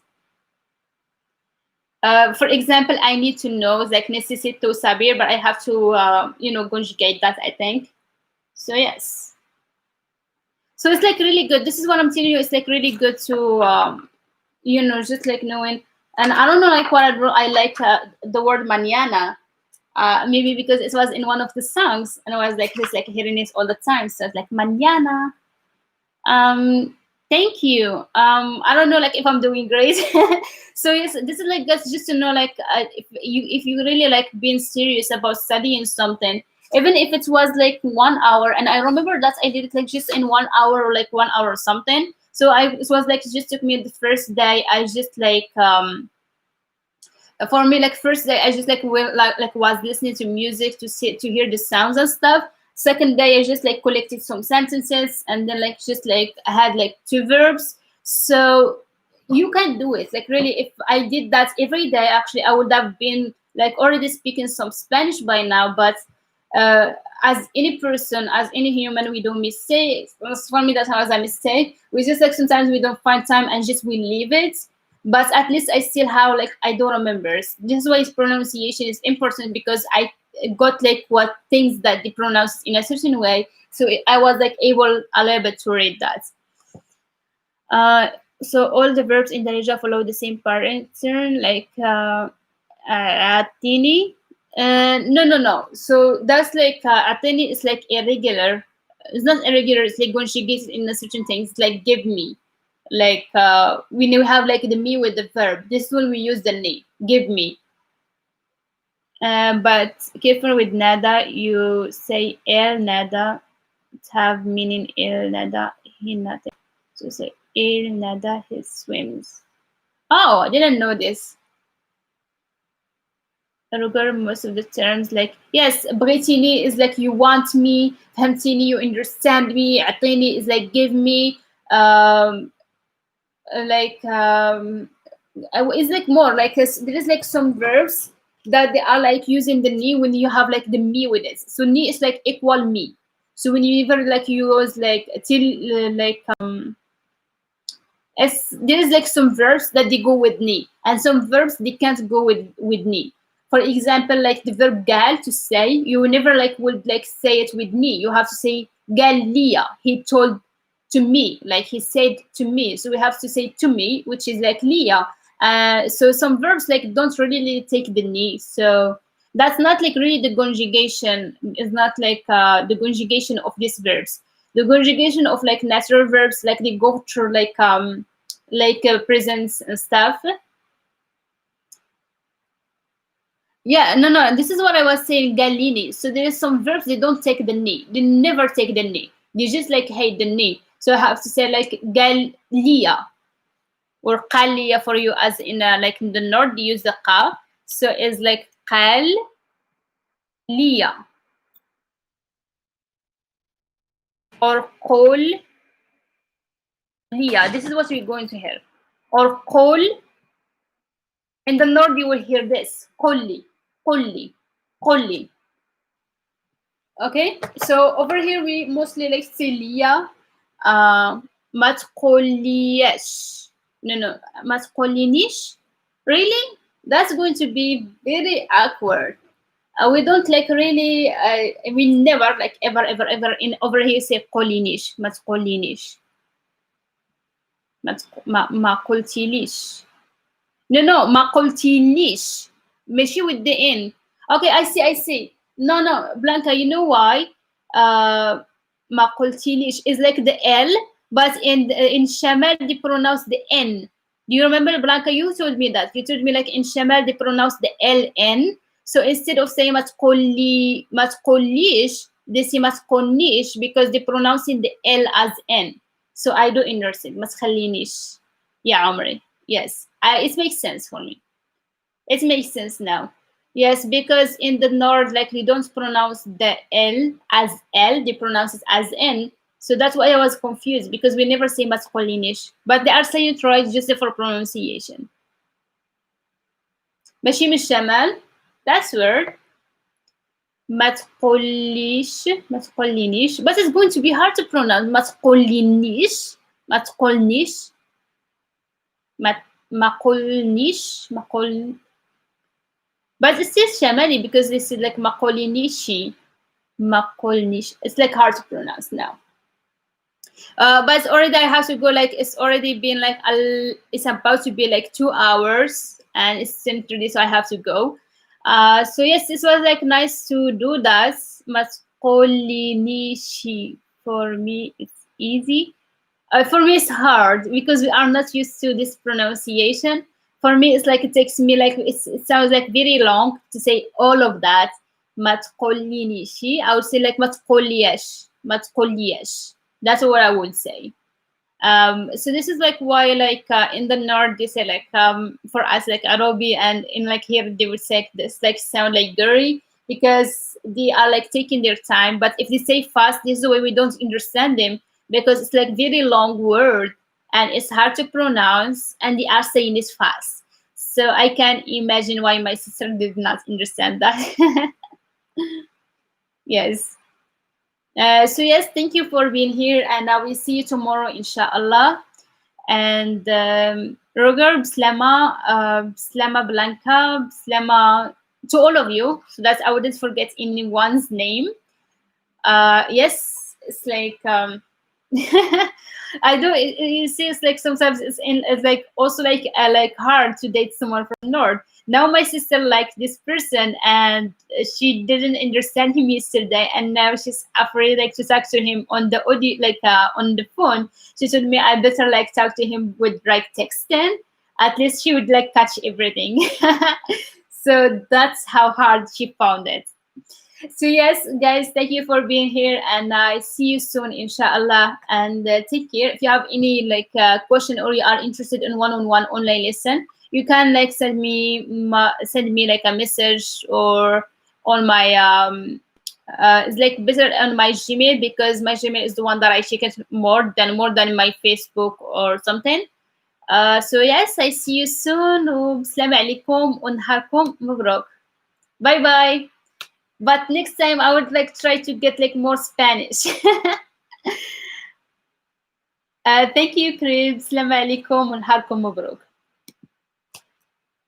For example, I need to know like necesito saber, but I have to conjugate that, I think. So yes. So it's like really good. This is what I'm telling you. It's like really good to just like knowing. And I don't know like what I like the word mañana. Maybe because it was in one of the songs, and I was like just like hearing it all the time. So it's like mañana. Thank you. I don't know like if I'm doing great. So yes, this is like just to know like if you really like being serious about studying something, even if it was like 1 hour. And I remember that I did it like just in 1 hour, or like 1 hour or something. So it was like it just took me the first day. I just like for me like first day I just like was listening to music to hear the sounds and stuff. Second day I just like collected some sentences, and then like just like I had like two verbs. So you can do it like really. If I did that every day, actually I would have been like already speaking some Spanish by now. But as any person, as any human, we do mistakes. For me that was a mistake. We just like sometimes we don't find time and just we leave it. But at least I still have like I don't remember. This is why pronunciation is important, because I got like what things that they pronounce in a certain way. So I was like able a little bit to read that. So all the verbs in Darija follow the same pattern, like atini. No. So that's like atini is like irregular. It's not irregular. It's like when she gets in a certain things, it's like give me. Like when you have like the me with the verb, this one we use the ne, give me. But careful with nada, you say el nada, it have meaning el nada, he nada. So say el nada, he swims. Oh, I didn't know this. I regard most of the terms like yes, bretini is like you want me, fhamtini you understand me, atini is like give me, it's like more like there is like some verbs that they are like using the ni when you have like the me with it. So ni is like equal me. So whenever like you use like till like as there is like some verbs that they go with ni, and some verbs they can't go with ni. For example, like the verb gal, to say, you never like would like say it with me. You have to say gal liya, he told to me, like he said to me. So we have to say to me, which is like liya. So some verbs like don't really take the ni. So that's not like really the conjugation. Is not like the conjugation of these verbs. The conjugation of like natural verbs, like they go through like presents and stuff. Yeah, no, no, this is what I was saying, galini. So there is some verbs they don't take the ni. They never take the ni. They just like hate the ni. So I have to say like galia or qalia for you, as in like in the north they use the qa. So it's like qal liya or qol liya. This is what we're going to hear. Or qol. In the north you will hear this. Qolli, qolli, qolli. Okay, so over here we mostly like Celia, Matkoliesh. No, Matkolinish. Really? That's going to be very awkward. We don't like really, we never like ever in over here say Kolinish, Matkolinish, Makoltilish. No, ما قلتيليش. ماشي with the N. Okay, I see. No, Blanca, you know why? ما قلتيليش is like the L, but in Shamal they pronounce the N. Do you remember, Blanca? You told me that. You told me like in Shamal they pronounce the LN. So instead of saying ما تقوليش, they say ما تقولنيش because they pronouncing the L as N. So I do understand. ما تخلينيش. Yeah, Omri. Yes, it makes sense for me. It makes sense now. Yes, because in the north, like they don't pronounce the L as L, they pronounce it as N. So that's why I was confused, because we never say masculinish, but they are saying it right just for pronunciation. Mashim Shamal, that's weird. Matqolish, matqolinish, but it's going to be hard to pronounce. Matqolinish, matqolnish, maqolnish, maqol. But it's still Shamali because this is like Makolinishi. Makolnish. It's like hard to pronounce now. But already I have to go, like it's already been like it's about to be like 2 hours and it's 10:30, so I have to go. So yes, this was like nice to do that. Makolinishi. For me it's easy. For me it's hard because we are not used to this pronunciation. For me it's like it takes me like it sounds like very long to say all of that. Matkolinishi. I would say like matkoliesh. Matkoliesh. That's what I would say. So this is like why like in the north they say like for us like Arabi, and in like here they would say this like sound like guri because they are like taking their time. But if they say fast, this is the way we don't understand them, because it's like very long word and it's hard to pronounce, and they are saying this fast. So I can imagine why my sister did not understand that. Yes. So yes, thank you for being here, and I will see you tomorrow, inshallah. And Roger, Slama, Slama Blanca, Slama, to all of you, so that I wouldn't forget anyone's name. Yes, it's like I do. You see, it's like sometimes it's like also like hard to date someone from North. Now my sister liked this person, and she didn't understand him yesterday, and now she's afraid like to talk to him on the audio, like on the phone. She told me I better like talk to him with like texting. At least she would like catch everything. So that's how hard she found it. So yes, guys, thank you for being here, and I see you soon, inshallah. And take care. If you have any like question, or you are interested in one-on-one online lesson, you can like send me like a message, or on my it's like better on my Gmail, because my Gmail is the one that I check it more than my Facebook or something. So yes, I see you soon. Assalamu alaikum, ونهاركم مبروك. Bye bye. But next time I would like try to get like more Spanish. Thank you, Crib. Salam alaikum ونهاركم مبروك.